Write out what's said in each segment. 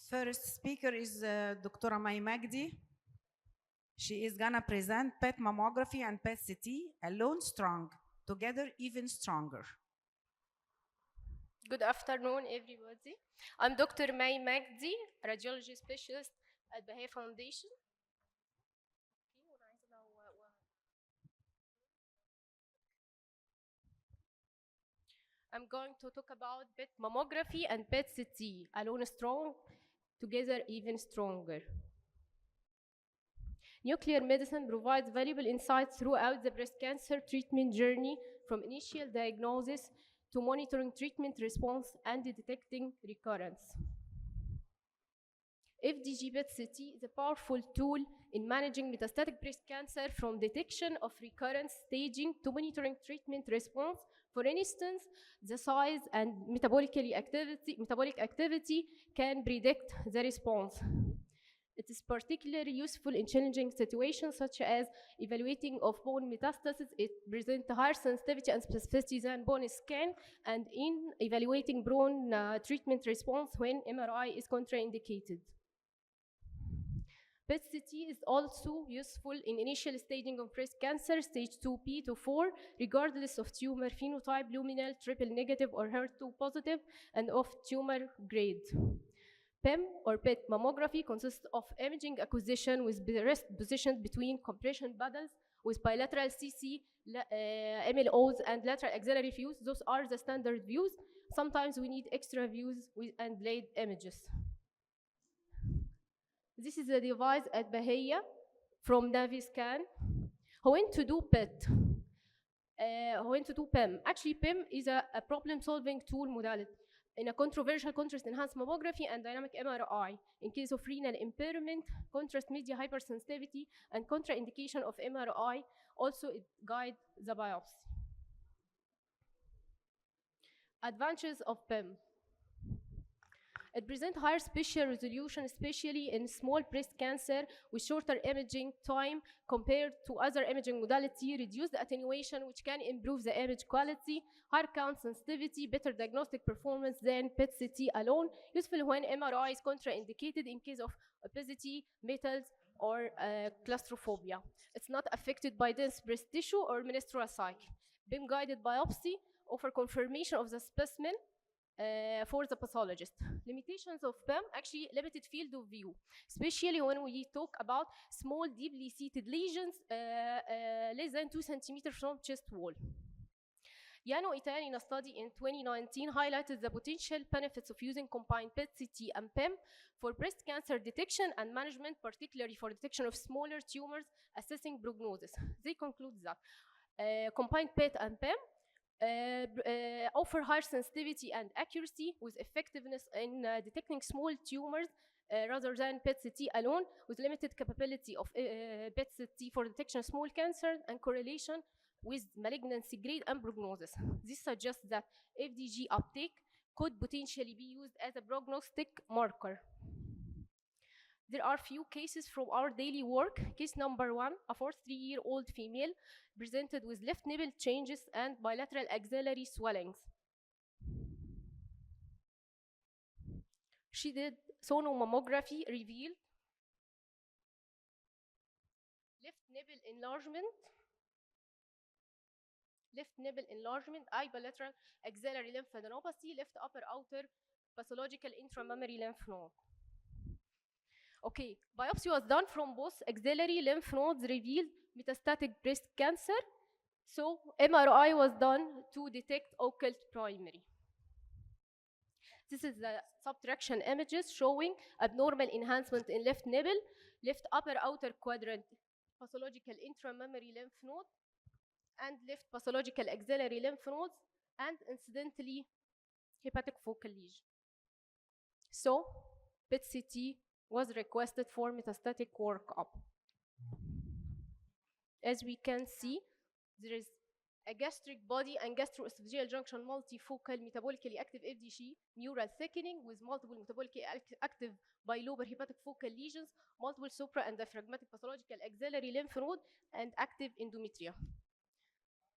First speaker is Dr. May Magdi. She is gonna present PET mammography and PET CT, alone strong, together even stronger. Good afternoon, everybody. I'm Dr. May Magdi, radiology specialist at Bahia Foundation. I'm going to talk about PET mammography and PET CT, alone strong, together even stronger. Nuclear medicine provides valuable insights throughout the breast cancer treatment journey, from initial diagnosis to monitoring treatment response and detecting recurrence. FDG PET-CT is a powerful tool in managing metastatic breast cancer, from detection of recurrence staging to monitoring treatment response. For instance, the size and metabolic activity can predict the response. It is particularly useful in challenging situations such as evaluating of bone metastasis. It presents higher sensitivity and specificity than bone scan, and in evaluating bone treatment response when MRI is contraindicated. PET-CT is also useful in initial staging of breast cancer, stage 2B to 4, regardless of tumor phenotype, luminal, triple negative, or HER2 positive, and of tumor grade. PEM, or PET mammography, consists of imaging acquisition with breast positioned between compression bundles with bilateral CC, MLOs, and lateral axillary views. Those are the standard views. Sometimes we need extra views and blade images. This is a device at Bahia from Naviscan. Who went to do PET? Who went to do PEM? Actually, PEM is a problem-solving tool modality in a controversial contrast-enhanced mammography and dynamic MRI. In case of renal impairment, contrast media hypersensitivity, and contraindication of MRI, also it guides the biopsy. Advantages of PEM. It presents higher spatial resolution, especially in small breast cancer, with shorter imaging time compared to other imaging modality, reduced attenuation, which can improve the image quality, higher count sensitivity, better diagnostic performance than PET-CT alone, useful when MRI is contraindicated in case of obesity, metals, or claustrophobia. It's not affected by dense breast tissue or menstrual cycle. BIM-guided biopsy offer confirmation of the specimen for the pathologist. Limitations of PEM, actually limited field of view, especially when we talk about small, deeply seated lesions less than 2 centimeters from chest wall. Yano et al. In a study in 2019 highlighted the potential benefits of using combined PET-CT and PEM for breast cancer detection and management, particularly for detection of smaller tumors, assessing prognosis. They conclude that combined PET and PEM offer higher sensitivity and accuracy with effectiveness in detecting small tumors rather than PET-CT alone, with limited capability of PET-CT for detection of small cancer and correlation with malignancy grade and prognosis. This suggests that FDG uptake could potentially be used as a prognostic marker. There are few cases from our daily work. Case number 1, a 43-year-old female presented with left nipple changes and bilateral axillary swellings. She did sonomammography, revealed left nipple enlargement, eye bilateral axillary lymphadenopathy, left upper outer pathological intramammary lymph node. Okay, biopsy was done from both axillary lymph nodes, revealed metastatic breast cancer. So MRI was done to detect occult primary. This is the subtraction images showing abnormal enhancement in left nipple, left upper outer quadrant pathological intramammary lymph node, and left pathological axillary lymph nodes, and incidentally hepatic focal lesion. So PET-CT was requested for metastatic workup. As we can see, there is a gastric body and gastroesophageal junction multifocal metabolically active FDG neural thickening with multiple metabolically active bilobar hepatic focal lesions, multiple supra and diaphragmatic pathological axillary lymph node, and active endometria.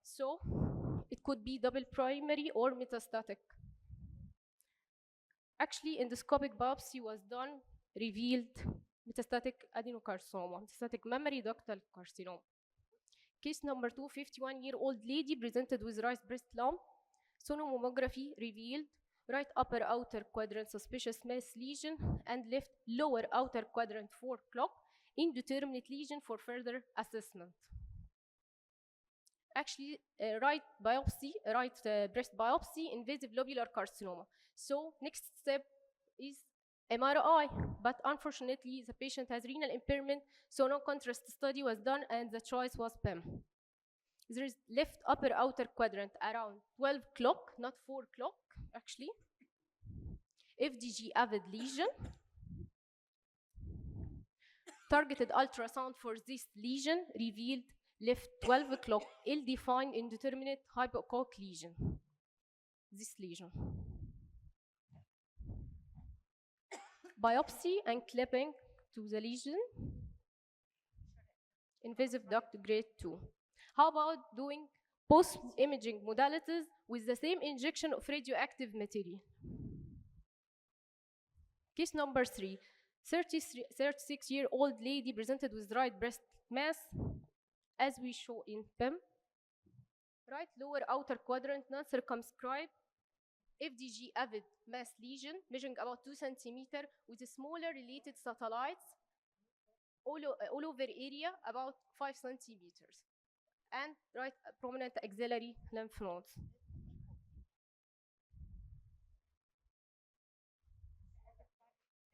So it could be double primary or metastatic. Actually, endoscopic biopsy was done, revealed metastatic adenocarcinoma, metastatic mammary ductal carcinoma. Case number 2, 51-year-old lady presented with right breast lump. Sonomammography revealed right upper outer quadrant suspicious mass lesion and left lower outer quadrant 4 o'clock indeterminate lesion for further assessment. Actually, right biopsy, right breast biopsy, invasive lobular carcinoma. So next step is MRI, but unfortunately the patient has renal impairment, so no contrast study was done and the choice was PEM. There is left upper outer quadrant around 12 o'clock, not 4 o'clock actually. FDG avid lesion. Targeted ultrasound for this lesion revealed left 12 o'clock ill-defined indeterminate hypoechoic lesion. This lesion. Biopsy and clipping to the lesion. Invasive duct grade 2. How about doing post-imaging modalities with the same injection of radioactive material? Case number 3, 36-year-old lady presented with right breast mass, as we show in PEM. Right lower outer quadrant non-circumscribed FDG avid mass lesion measuring about 2 centimeters with smaller related satellites all over area about 5 centimeters and right prominent axillary lymph nodes.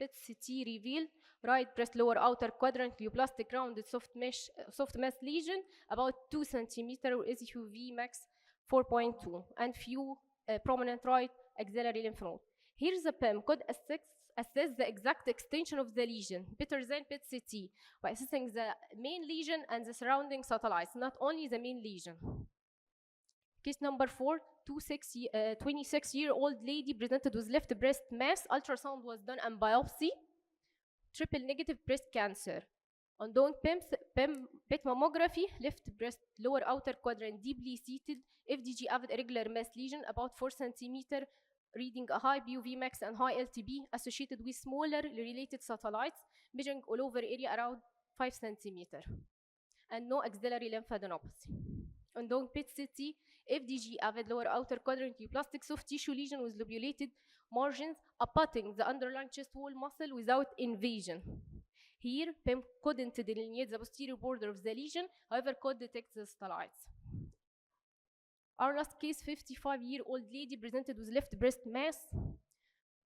PET-CT revealed right breast lower outer quadrant neoplastic rounded soft mass lesion about 2 centimeters or SUV max 4.2 and few prominent right axillary lymph node. Here the PEM could assess the exact extension of the lesion better than PET-CT by assessing the main lesion and the surrounding satellites, not only the main lesion. Case number 4, 26-year-old lady presented with left breast mass. Ultrasound was done and biopsy. Triple negative breast cancer. Ongoing PET mammography, left breast lower outer quadrant deeply seated, FDG avid irregular mass lesion about 4 centimeters, reading a high BUV max and high LTB associated with smaller related satellites, measuring all over area around 5 centimeters, and no axillary lymphadenopathy. Ongoing PET-CT, FDG avid lower outer quadrant neoplastic soft tissue lesion with lobulated margins abutting the underlying chest wall muscle without invasion. Here, PEM couldn't delineate the posterior border of the lesion, however could detect the satellites. Our last case, 55-year-old lady presented with left breast mass.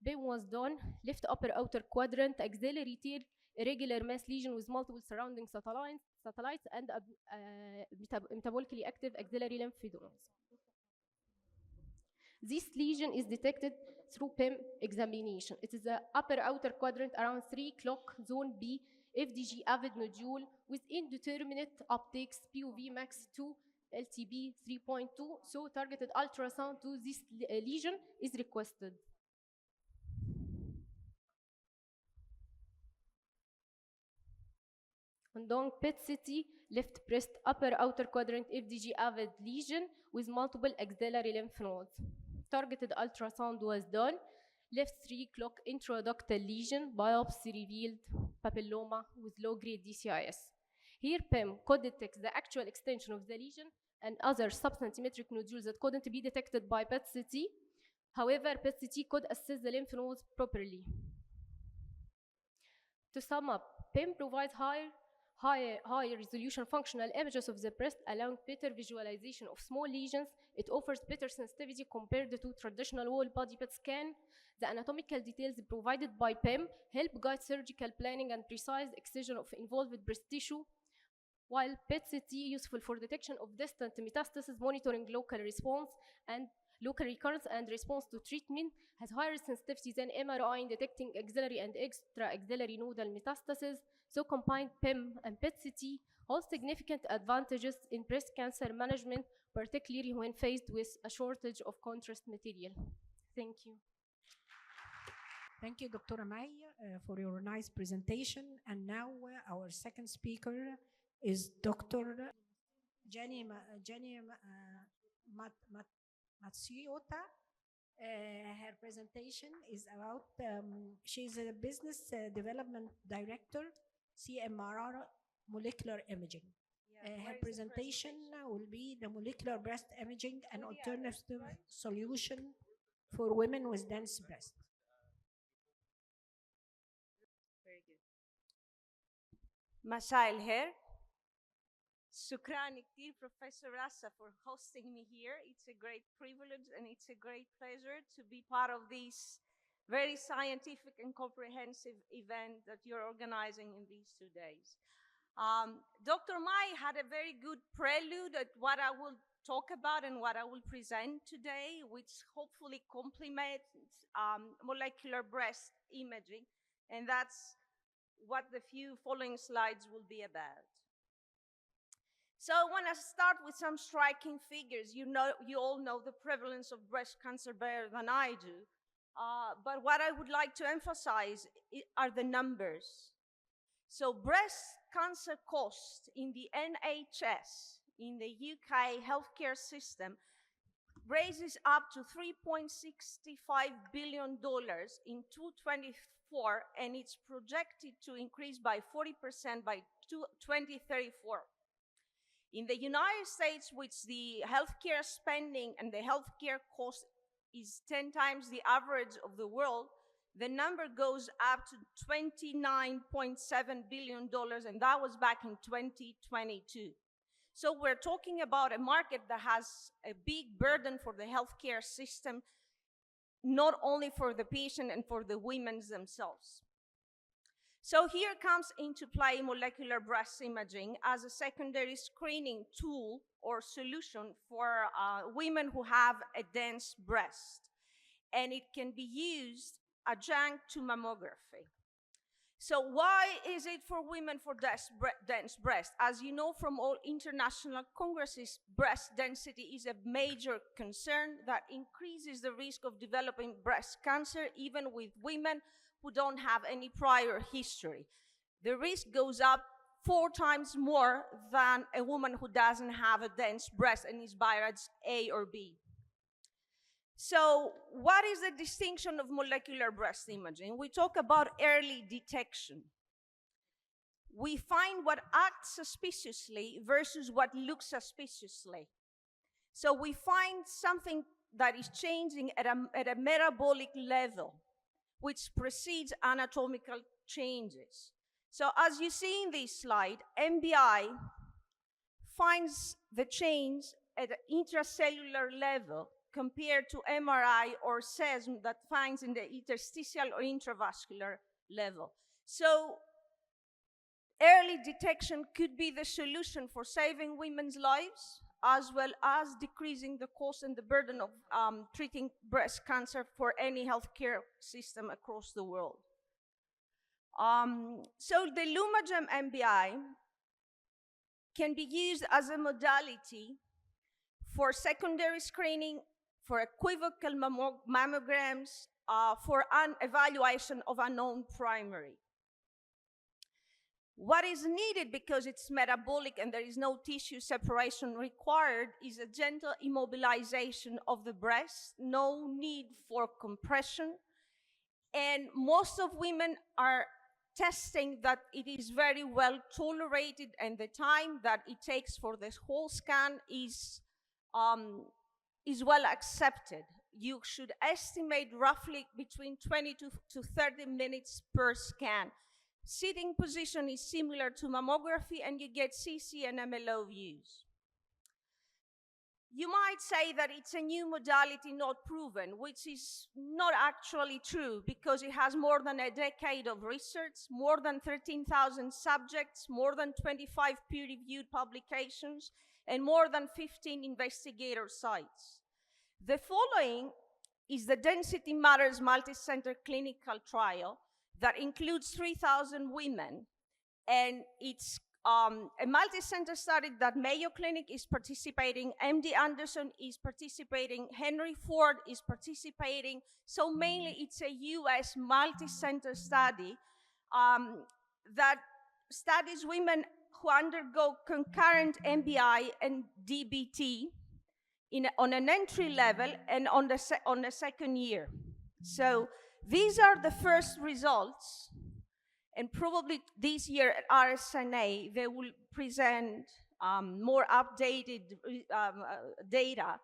PEM was done, left upper outer quadrant, axillary tail, irregular mass lesion with multiple surrounding satellites and metabolically active axillary lymph nodes. This lesion is detected through PEM examination. It is the upper outer quadrant around 3 o'clock, zone B, FDG avid nodule with indeterminate uptakes, POV max 2, LTB 3.2, so targeted ultrasound to this lesion is requested. Ongoing PET-CT, left breast upper outer quadrant FDG avid lesion with multiple axillary lymph nodes. Targeted ultrasound was done. Left 3 o'clock intraductal lesion, biopsy revealed papilloma with low-grade DCIS. Here, PEM could detect the actual extension of the lesion and other subcentimetric nodules that couldn't be detected by PET-CT. However, PET-CT could assess the lymph nodes properly. To sum up, PEM provides high resolution functional images of the breast, allowing better visualization of small lesions. It offers better sensitivity compared to traditional whole body PET scan. The anatomical details provided by PEM help guide surgical planning and precise excision of involved breast tissue, while PET-CT useful for detection of distant metastasis, monitoring local response and local recurrence and response to treatment, has higher sensitivity than MRI in detecting axillary and extra-axillary nodal metastasis. So combined PEM and PET-CT hold significant advantages in breast cancer management, particularly when faced with a shortage of contrast material. Thank you. Thank you, Dr. May, for your nice presentation. And now our second speaker is Dr. Jenny Matsuota. Her presentation is about, she's a business development director, CMRR molecular imaging. Her presentation will be the molecular breast imaging, an alternative solution for women with dense breast. Very good. مساء الخير. شكرا كتير Professor Rasa for hosting me here. It's a great privilege and it's a great pleasure to be part of this very scientific and comprehensive event that you're organizing in these 2 days. Dr. Mai had a very good prelude at what I will talk about and what I will present today, which hopefully complements molecular breast imaging, and that's what the few following slides will be about. So I want to start with some striking figures. You all know the prevalence of breast cancer better than I do, but what I would like to emphasize are the numbers. So breast cancer cost in the NHS, in the UK healthcare system, raises up to $3.65 billion in 2024, and it's projected to increase by 40% by 2034. In the United States, which the healthcare spending and the healthcare cost is 10 times the average of the world, the number goes up to $29.7 billion, and that was back in 2022. So we're talking about a market that has a big burden for the healthcare system, not only for the patient and for the women themselves. So here comes into play molecular breast imaging as a secondary screening tool or solution for women who have a dense breast. And it can be used adjunct to mammography. So why is it for women for dense breast? As you know from all international congresses, breast density is a major concern that increases the risk of developing breast cancer, even with women who don't have any prior history. The risk goes up 4 times more than a woman who doesn't have a dense breast and is BI-RADS A or B. So what is the distinction of molecular breast imaging? We talk about early detection. We find what acts suspiciously versus what looks suspiciously. So we find something that is changing at a metabolic level, which precedes anatomical changes. So as you see in this slide, MBI finds the change at an intracellular level compared to MRI or SESM that finds in the interstitial or intravascular level. So early detection could be the solution for saving women's lives, as well as decreasing the cost and the burden of treating breast cancer for any healthcare system across the world. So the LumaGem MBI can be used as a modality for secondary screening, for equivocal mammograms, for an evaluation of unknown primary. What is needed, because it's metabolic and there is no tissue separation required, is a gentle immobilization of the breast, no need for compression. And most of women are testing that it is very well tolerated, and the time that it takes for this whole scan is well accepted. You should estimate roughly between 20 to 30 minutes per scan. Sitting position is similar to mammography, and you get CC and MLO views. You might say that it's a new modality not proven, which is not actually true, because it has more than a decade of research, more than 13,000 subjects, more than 25 peer-reviewed publications, and more than 15 investigator sites. The following is the Density Matters multi-center clinical trial that includes 3,000 women, and it's a multi-center study that Mayo Clinic is participating, MD Anderson is participating, Henry Ford is participating. So mainly it's a US multi-center study that studies women who undergo concurrent MBI and DBT on an entry level and on the second year. So these are the first results, and probably this year at RSNA they will present more updated data.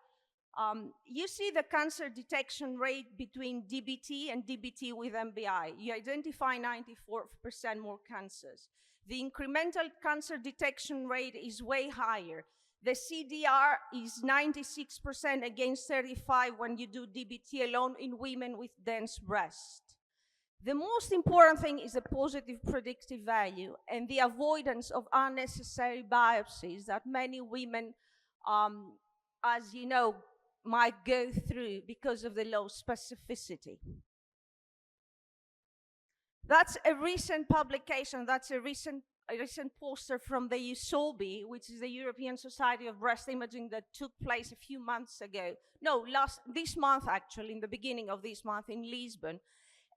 You see the cancer detection rate between DBT and DBT with MBI. You identify 94% more cancers. The incremental cancer detection rate is way higher. The CDR is 96% against 35 when you do DBT alone in women with dense breast. The most important thing is the positive predictive value and the avoidance of unnecessary biopsies that many women, as you know, might go through because of the low specificity. That's a recent publication, that's a recent poster from the USOBI, which is the European Society of Breast Imaging, that took place a few months ago. No, this month actually, in the beginning of this month in Lisbon.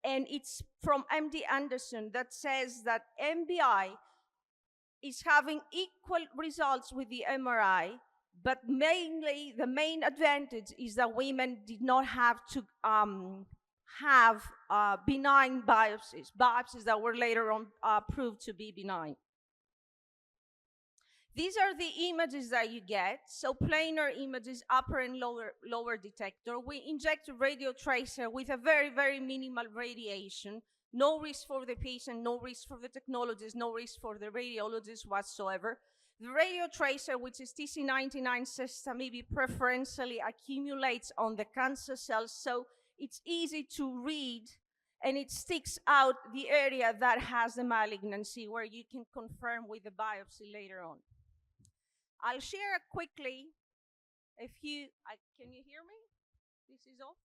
And it's from MD Anderson that says that MBI is having equal results with the MRI, but mainly the main advantage is that women did not have to have benign biopsies that were later on proved to be benign. These are the images that you get. So planar images, upper and lower detector. We inject a radio tracer with a very, very minimal radiation. No risk for the patient, no risk for the technologist, no risk for the radiologist whatsoever. The radio tracer, which is TC99 system, preferentially accumulates on the cancer cells, so it's easy to read, and it sticks out the area that has the malignancy, where you can confirm with the biopsy later on. I'll share quickly a few. Can you hear me? This is off?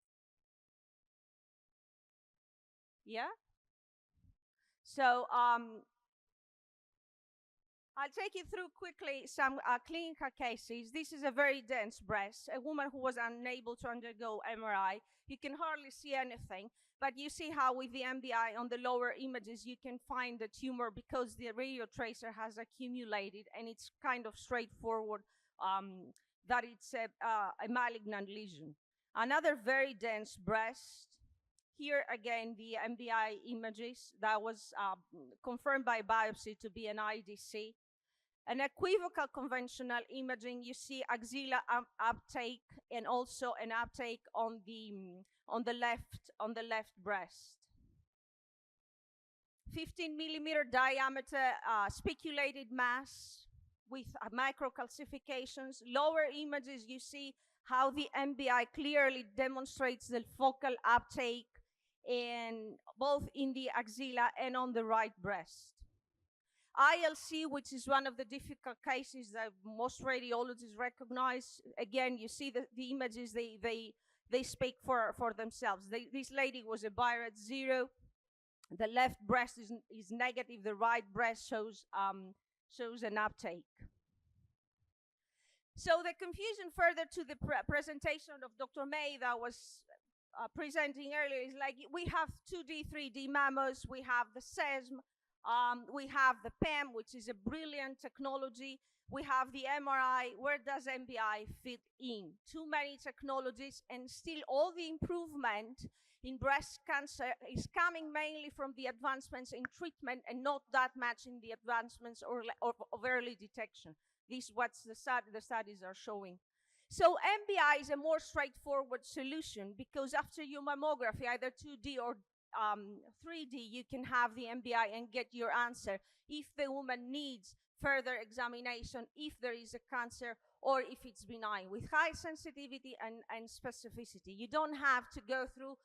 Yeah? So I'll take you through quickly some clinical cases. This is a very dense breast, a woman who was unable to undergo MRI. You can hardly see anything, but you see how with the MBI on the lower images, you can find the tumor because the radio tracer has accumulated, and it's kind of straightforward that it's a malignant lesion. Another very dense breast. Here again, the MBI images that was confirmed by biopsy to be an IDC. An equivocal conventional imaging, you see axilla uptake and also an uptake on the left breast. 15 millimeter diameter speculated mass with microcalcifications. Lower images, you see how the MBI clearly demonstrates the focal uptake in both in the axilla and on the right breast. ILC, which is one of the difficult cases that most radiologists recognize. Again, you see the images, they speak for themselves. This lady was a BI-RADS 0. The left breast is negative. The right breast shows an uptake. So the confusion further to the presentation of Dr. May that was presenting earlier is like, we have 2D, 3D mammos, we have the SESM, we have the PEM, which is a brilliant technology. We have the MRI. Where does MBI fit in? Too many technologies, and still all the improvement in breast cancer is coming mainly from the advancements in treatment and not that much in the advancements of early detection. This is what the studies are showing. So MBI is a more straightforward solution because after your mammography, either 2D or 3D, you can have the MBI and get your answer if the woman needs further examination, if there is a cancer, or if it's benign, with high sensitivity and specificity. You don't have to go through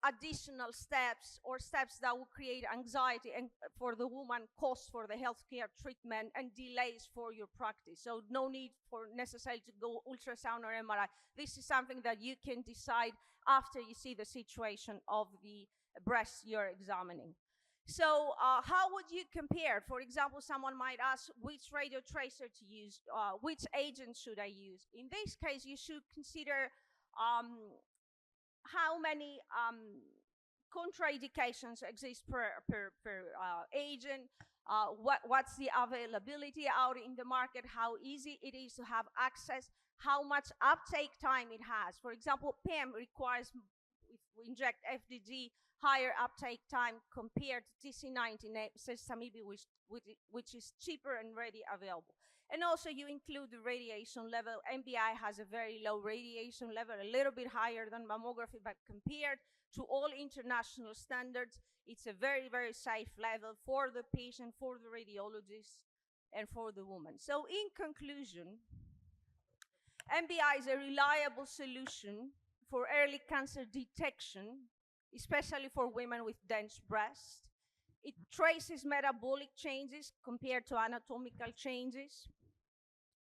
additional steps or steps that will create anxiety and for the woman, costs for the healthcare treatment, and delays for your practice. So no need for necessarily to go ultrasound or MRI. This is something that you can decide after you see the situation of the breast you're examining. So how would you compare? For example, someone might ask which radio tracer to use, which agent should I use? In this case, you should consider how many contraindications exist per agent, what's the availability out in the market, how easy it is to have access, how much uptake time it has. For example, PEM requires, if we inject FDG, higher uptake time compared to TC90, Sesamibi, which is cheaper and ready available. And also you include the radiation level. MBI has a very low radiation level, a little bit higher than mammography, but compared to all international standards, it's a very, very safe level for the patient, for the radiologist, and for the woman. So in conclusion, MBI is a reliable solution for early cancer detection, especially for women with dense breasts. It traces metabolic changes compared to anatomical changes,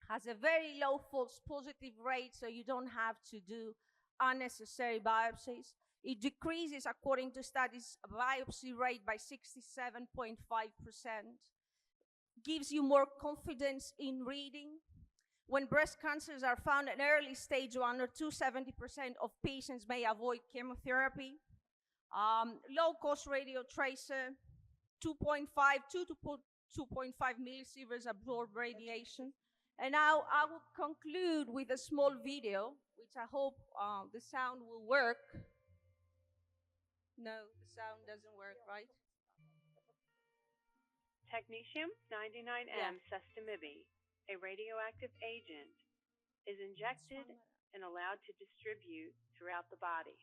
has a very low false positive rate, so you don't have to do unnecessary biopsies. It decreases, according to studies, biopsy rate by 67.5%, gives you more confidence in reading. When breast cancers are found at early stage 1 or 2, 70% of patients may avoid chemotherapy. Low-cost radio tracer, 2.5 to 2.5 millisieverts absorbed radiation. And now I will conclude with a small video, which I hope the sound will work. No, the sound doesn't work, right? Technetium-99m Sestamib, a radioactive agent, is injected and allowed to distribute throughout the body.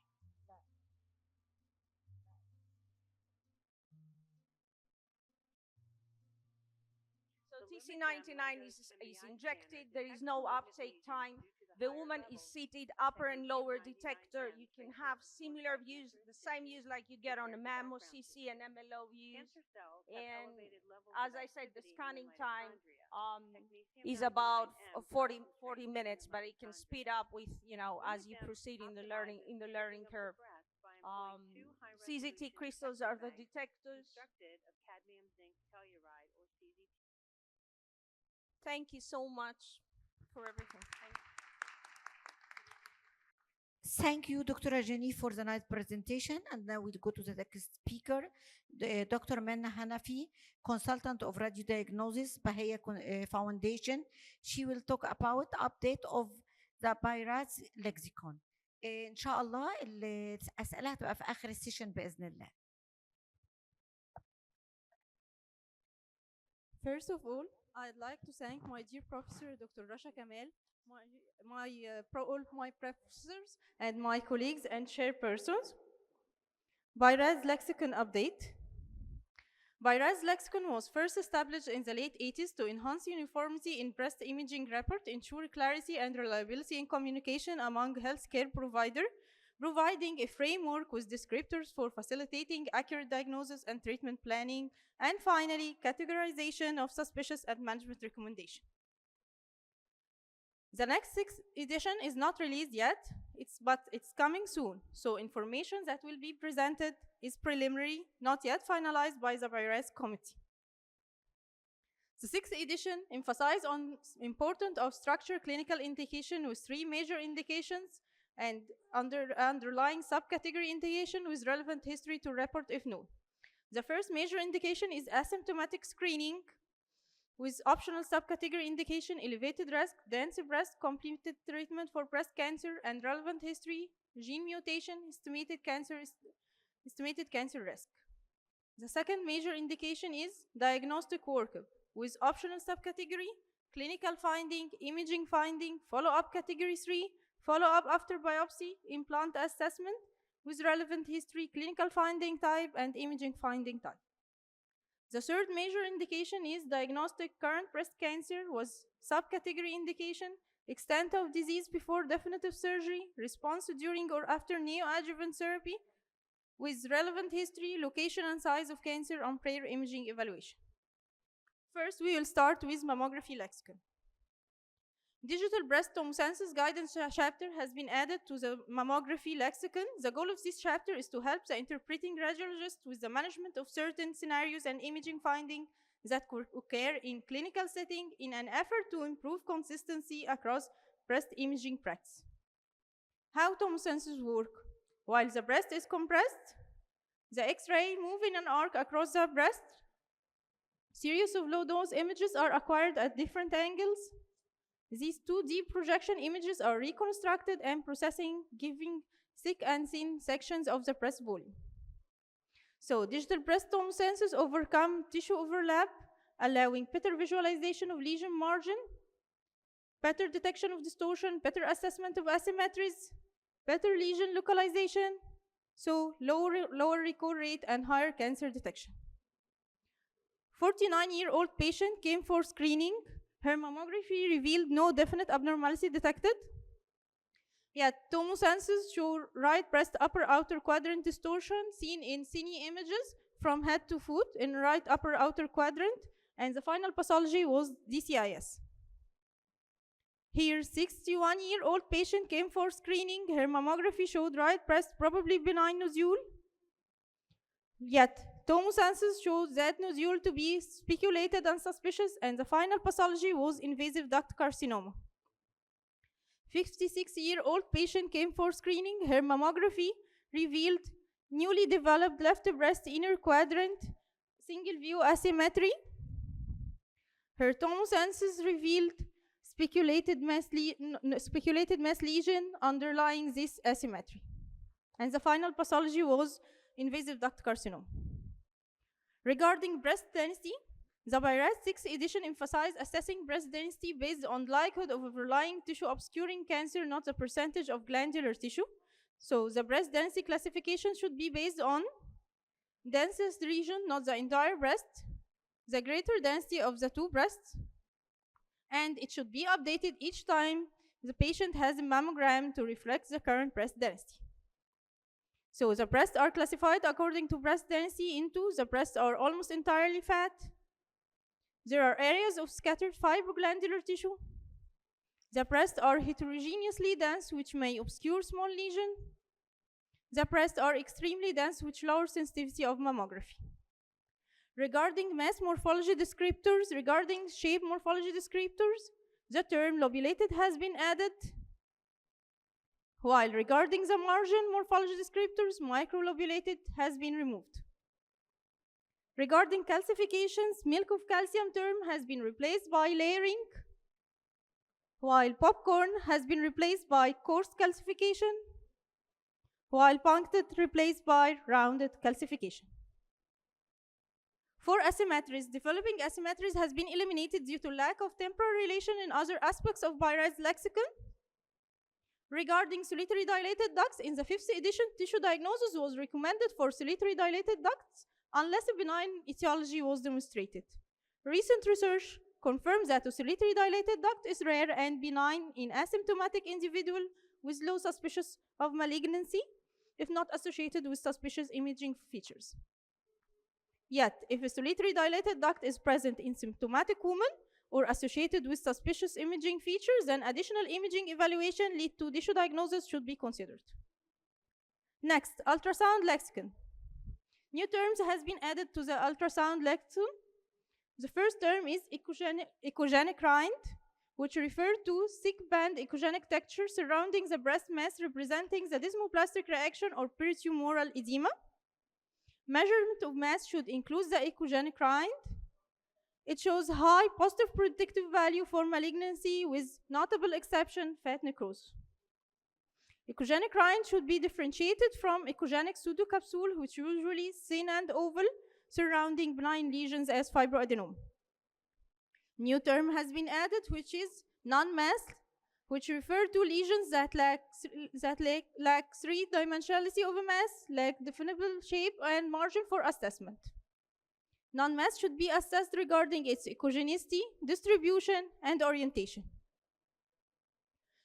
So TC99 is injected. There is no uptake time. The woman is seated, upper and lower detector. You can have similar views, the same views like you get on a mammo, CC, and MLO views. And as I said, the scanning time is about 40 minutes, but it can speed up with, as you proceed in the learning curve. CZT crystals are the detectors. Thank you so much for everything. Thank you, Dr. Jenny, for the nice presentation. And now we go to the next speaker, Dr. Manna Hanafi, consultant of radiodiagnosis, Bahia Foundation. She will talk about update of the BIRADS lexicon. إن شاء الله الأسئلة هتبقى في آخر السيشن بإذن الله. First of all, I'd like to thank my dear professor, Dr. Rasha Kamal, all my professors, and my colleagues and chairpersons. BIRADS lexicon update. BIRADS lexicon was first established in the late 80s to enhance uniformity in breast imaging report, ensure clarity and reliability in communication among healthcare providers, providing a framework with descriptors for facilitating accurate diagnosis and treatment planning, and finally, categorization of suspicious and management recommendation. The next 6th edition is not released yet, but it's coming soon. So information that will be presented is preliminary, not yet finalized by the BIRADS committee. The 6th edition emphasized on importance of structured clinical indication with 3 major indications and underlying subcategory indication with relevant history to report if known. The first major indication is asymptomatic screening with optional subcategory indication, elevated risk, dense breast, completed treatment for breast cancer, and relevant history, gene mutation, estimated cancer risk. The second major indication is diagnostic workup with optional subcategory, clinical finding, imaging finding, follow-up category 3, follow-up after biopsy, implant assessment with relevant history, clinical finding type, and imaging finding type. The third major indication is diagnostic current breast cancer with subcategory indication, extent of disease before definitive surgery, response during or after neoadjuvant therapy, with relevant history, location, and size of cancer on prior imaging evaluation. First, we will start with mammography lexicon. Digital breast tomosynthesis guidance chapter has been added to the mammography lexicon. The goal of this chapter is to help the interpreting radiologist with the management of certain scenarios and imaging findings that could occur in clinical setting in an effort to improve consistency across breast imaging practice. How tomosynthesis work? While the breast is compressed, the X-ray moves in an arc across the breast. Series of low-dose images are acquired at different angles. These 2D projection images are reconstructed and processing, giving thick and thin sections of the breast volume. So digital breast tomosynthesis overcome tissue overlap, allowing better visualization of lesion margin, better detection of distortion, better assessment of asymmetries, better lesion localization, so lower recall rate and higher cancer detection. 49-year-old patient came for screening. Her mammography revealed no definite abnormality detected. Yet tomosynthesis show right breast upper outer quadrant distortion seen in cine images from head to foot in right upper outer quadrant, and the final pathology was DCIS. Here, 61-year-old patient came for screening. Her mammography showed right breast probably benign nodule. Yet tomosynthesis showed that nodule to be speculated and suspicious, and the final pathology was invasive duct carcinoma. 56-year-old patient came for screening. Her mammography revealed newly developed left breast inner quadrant single view asymmetry. Her tomosynthesis revealed speculated mass lesion underlying this asymmetry. And the final pathology was invasive duct carcinoma. Regarding breast density, the BIRAS 6th edition emphasized assessing breast density based on likelihood of overlying tissue obscuring cancer, not the percentage of glandular tissue. So the breast density classification should be based on densest region, not the entire breast, the greater density of the two breasts, and it should be updated each time the patient has a mammogram to reflect the current breast density. So the breasts are classified according to breast density into the breasts are almost entirely fat. There are areas of scattered fibroglandular tissue. The breasts are heterogeneously dense, which may obscure small lesion. The breasts are extremely dense, which lower sensitivity of mammography. Regarding mass morphology descriptors, regarding shape morphology descriptors, the term lobulated has been added, while regarding the margin morphology descriptors, microlobulated has been removed. Regarding calcifications, milk of calcium term has been replaced by layering, while popcorn has been replaced by coarse calcification, while punctate replaced by rounded calcification. For asymmetries, developing asymmetries has been eliminated due to lack of temporal relation in other aspects of BIRAS lexicon. Regarding solitary dilated ducts, in the 5th edition, tissue diagnosis was recommended for solitary dilated ducts unless a benign etiology was demonstrated. Recent research confirms that a solitary dilated duct is rare and benign in asymptomatic individual with low suspicious of malignancy, if not associated with suspicious imaging features. Yet, if a solitary dilated duct is present in symptomatic women or associated with suspicious imaging features, then additional imaging evaluation lead to tissue diagnosis should be considered. Next, ultrasound lexicon. New terms has been added to the ultrasound lexicon. The first term is echogenic rind, which refer to thick band echogenic texture surrounding the breast mass representing the desmoplastic reaction or peritumoral edema. Measurement of mass should include the echogenic rind. It shows high positive predictive value for malignancy with notable exception, fat necrosis. Echogenic rind should be differentiated from echogenic pseudocapsule, which usually thin and oval, surrounding benign lesions as fibroadenoma. New term has been added, which is non-masked, which refer to lesions that lack three-dimensionality of a mass, lack definable shape and margin for assessment. Non-mass should be assessed regarding its echogenicity, distribution, and orientation.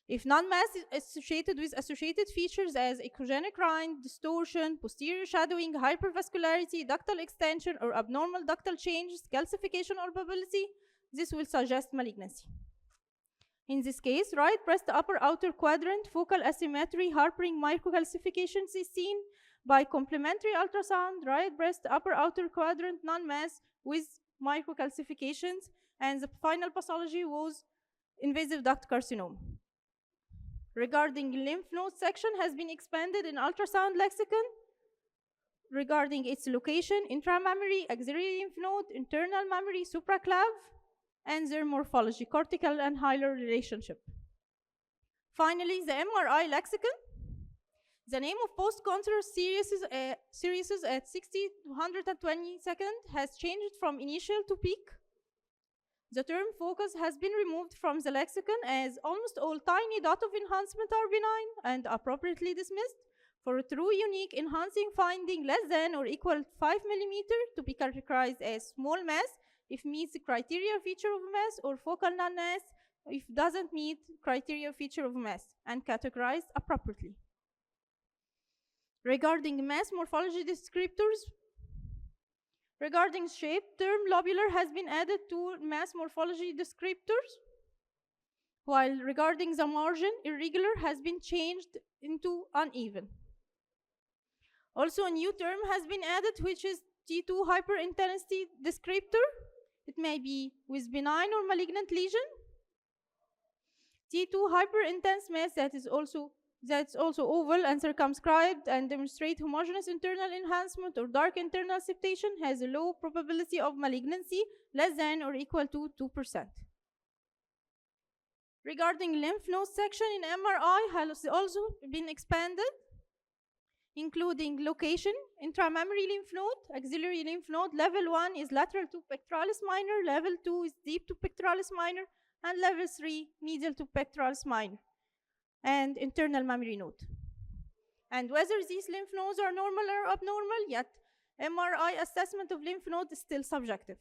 If non-mass is associated with associated features as echogenic rind, distortion, posterior shadowing, hypervascularity, ductal extension, or abnormal ductal changes, calcification or bulbosity, this will suggest malignancy. In this case, right breast upper outer quadrant focal asymmetry harboring microcalcifications is seen by complementary ultrasound, right breast upper outer quadrant non-mass with microcalcifications, and the final pathology was invasive duct carcinoma. Regarding lymph node section has been expanded in ultrasound lexicon regarding its location, intramammary, axillary lymph node, internal mammary, supraclav, and their morphology, cortical and hilar relationship. Finally, the MRI lexicon. The name of post-contour series at 60 to 120 seconds has changed from initial to peak. The term focus has been removed from the lexicon, as almost all tiny dot of enhancement are benign and appropriately dismissed. For a true unique enhancing finding less than or equal to 5 millimeter to be characterized as small mass if meets the criteria feature of mass, or focal non-mass if doesn't meet criteria feature of mass, and categorized appropriately. Regarding mass morphology descriptors, regarding shape, term lobular has been added to mass morphology descriptors, while regarding the margin, irregular has been changed into uneven. Also, a new term has been added, which is T2 hyperintensity descriptor. It may be with benign or malignant lesion. T2 hyperintense mass that's also oval and circumscribed and demonstrate homogeneous internal enhancement or dark internal septation has a low probability of malignancy, less than or equal to 2%. Regarding lymph node section in MRI has also been expanded, including location, intramammary lymph node, axillary lymph node. Level 1 is lateral to pectoralis minor, level 2 is deep to pectoralis minor, and level 3 medial to pectoralis minor, and internal mammary node. And whether these lymph nodes are normal or abnormal, yet MRI assessment of lymph node is still subjective.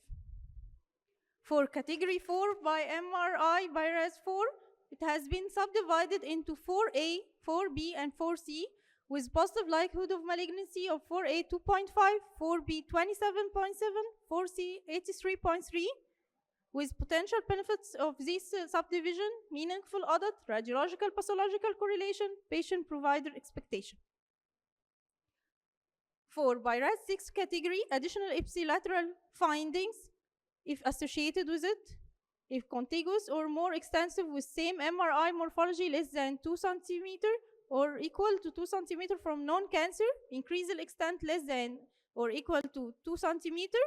For category 4 by MRI by RAS4, it has been subdivided into 4A, 4B, and 4C, with positive likelihood of malignancy of 4A 2.5, 4B 27.7, 4C 83.3, with potential benefits of this subdivision, meaningful audit, radiological pathological correlation, patient-provider expectation. For by RAS6 category, additional ipsilateral findings, if associated with it, if contiguous or more extensive with same MRI morphology less than 2 centimeter or equal to 2 centimeter from non-cancer, increasal extent less than or equal to 2 centimeter,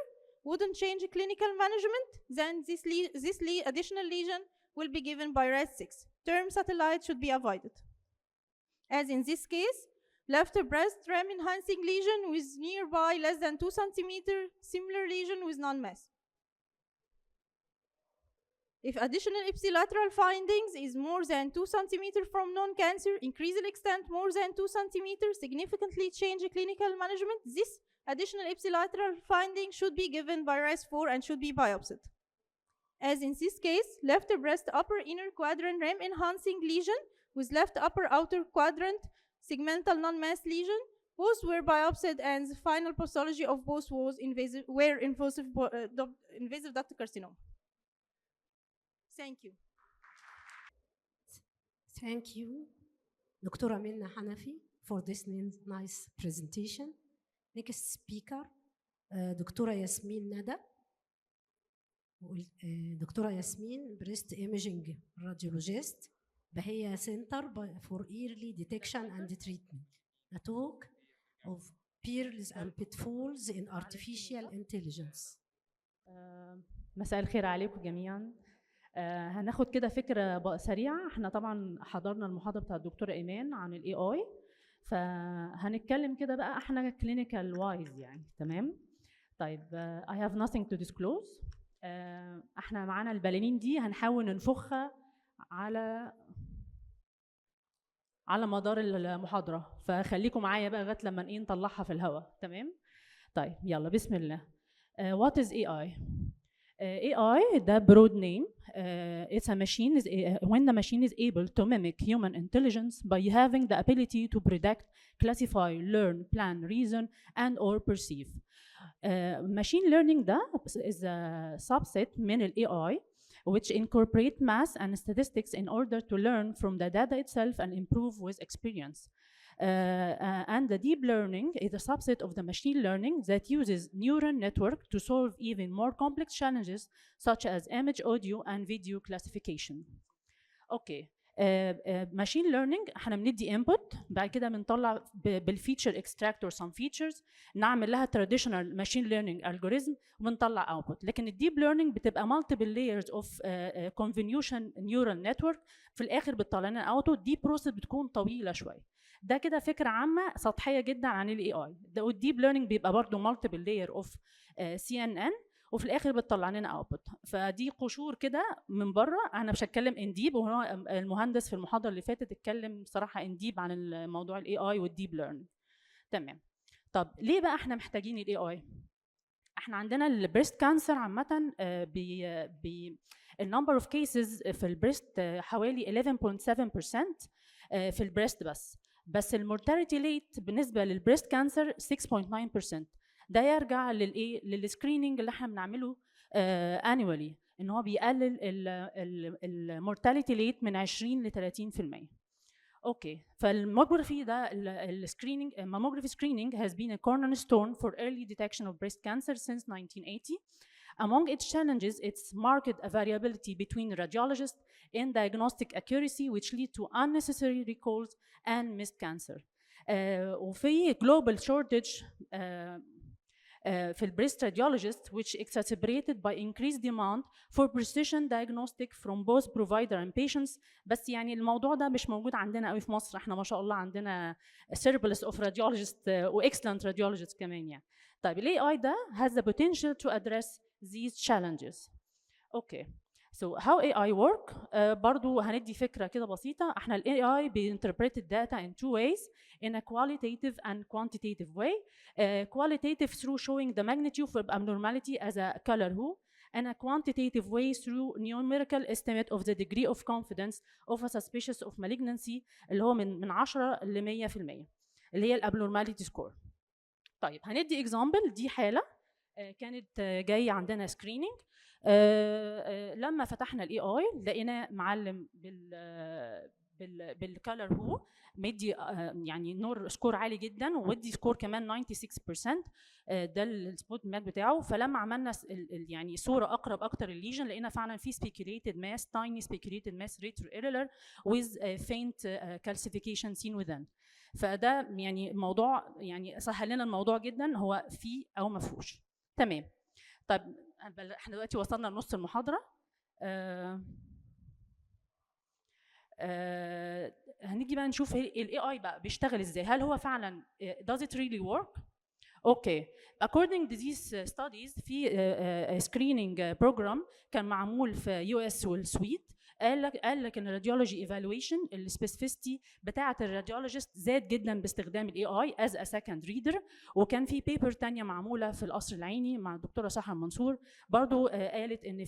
wouldn't change clinical management, then this additional lesion will be given by RAS6. Term satellite should be avoided. As in this case, left breast RAM enhancing lesion with nearby less than 2 centimeter, similar lesion with non-mass. If additional ipsilateral findings is more than 2 centimeter from non-cancer, increasal extent more than 2 centimeter, significantly change clinical management, this additional ipsilateral finding should be given by RAS4 and should be biopsied. As in this case, left breast upper inner quadrant RAM enhancing lesion with left upper outer quadrant segmental non-mass lesion, both were biopsied and the final pathology of both was invasive ductal carcinoma. Thank you. Thank you, Dr. Minna Hanafi, for this nice presentation. Next speaker, Dr. Yasmin Nada. Dr. Yasmin, breast imaging radiologist, Bahia Center for Early Detection and Treatment. A talk of perils and pitfalls in artificial intelligence. مساء الخير عليكم جميعا. هناخد كده فكرة سريعة. احنا طبعا حضرنا المحاضرة بتاع الدكتورة إيمان عن ال AI، فهنتكلم كده بقى احنا clinical wise يعني. تمام؟ طيب I have nothing to disclose. احنا معانا البلالين دي هنحاول ننفخها على مدار المحاضرة، فخليكم معايا بقى لغاية لما نطلعها في الهواء. تمام؟ طيب يلا بسم الله. What is AI? AI, the broad name, it's a machine when the machine is able to mimic human intelligence by having the ability to predict, classify, learn, plan, reason, and or perceive. Machine learning ده is a subset من ال AI which incorporate math and statistics in order to learn from the data itself and improve with experience. And the deep learning is a subset of the machine learning that uses neural network to solve even more complex challenges such as image, audio, and video classification. Okay, ماشين ليرنينج احنا بندي انبوت، بعد كده بنطلع بالفيتشر اكستراكتور سم فيتشرز، نعمل لها تراديشنال ماشين ليرنينج الجوريزم وبنطلع اوتبوت. لكن الديب ليرنينج بتبقى مالتيبل لايرز اوف كونفوليوشن نيورال نتورك، في الاخر بتطلع لنا اوتبوت. دي بروسيس بتكون طويله شويه. ده كده فكره عامه سطحيه جدا عن الاي اي. والديب ليرنينج بيبقى برضه مالتيبل لاير اوف سي ان ان، وفي الاخر بتطلع لنا اوتبوت. فدي قشور كده من بره. انا مش هتكلم ان ديب، وهو المهندس في المحاضره اللي فاتت اتكلم بصراحه ان ديب عن الموضوع الاي اي والديب ليرنينج. تمام. طب ليه بقى احنا محتاجين الاي اي؟ احنا عندنا البريست كانسر عامه النمبر اوف كيسز في البريست حوالي 11.7% في البريست بس المورتاليتي ريت بالنسبه للبريست كانسر 6.9%. ده يرجع للايه؟ للسكريننج اللي احنا بنعمله annually، ان هو بيقلل المورتاليتي ريت من 20 ل 30%. اوكي، فالماموجرافي ده السكريننج mammography screening has been a cornerstone for early detection of breast cancer since 1980. Among its challenges, its marked variability between radiologists in diagnostic accuracy, which lead to unnecessary recalls and missed cancer. وفي global shortage في البريست radiologist, which exacerbated by increased demand for precision diagnostic from both provider and patients. بس يعني الموضوع ده مش موجود عندنا قوي في مصر. احنا ما شاء الله عندنا surplus of radiologists و excellent radiologists كمان يعني. طيب ال AI ده has the potential to address these challenges. Okay. So how AI work? برضو هندي فكرة كده بسيطة. احنا ال AI بيinterpret the data in two ways, in a qualitative and quantitative way. Qualitative through showing the magnitude of abnormality as a color who, and a quantitative way through numerical estimate of the degree of confidence of a suspicious of malignancy اللي هو من 10 ل 100%، اللي هي الابنورماليتي سكور. طيب هندي example. دي حالة كانت جاية عندنا سكريننج. لما فتحنا الاي اي لقينا معلم بالكالر هو مدي يعني نور سكور عالي جدا، وودي سكور كمان 96%. ده السبوت مات بتاعه. فلما عملنا يعني صوره اقرب اكتر الليجن لقينا فعلا في speculated mass, tiny speculated mass retroillular with faint calcification seen within. فده يعني الموضوع يعني سهل لنا الموضوع جدا، هو فيه او ما فيهوش. تمام. طيب احنا دلوقتي وصلنا لنص المحاضره. هنيجي بقى نشوف الاي اي بقى بيشتغل ازاي. هل هو فعلا does it really work؟ اوكي. according to these studies في screening program كان معمول في US والسويد. قال لك ان الراديولوجي ايفالويشن السبيسيفيستي بتاعه الراديولوجيست زاد جدا باستخدام الاي اي از ا سكند ريدر. وكان في بيبر ثانيه معموله في القصر العيني مع الدكتوره سحر منصور برضو قالت ان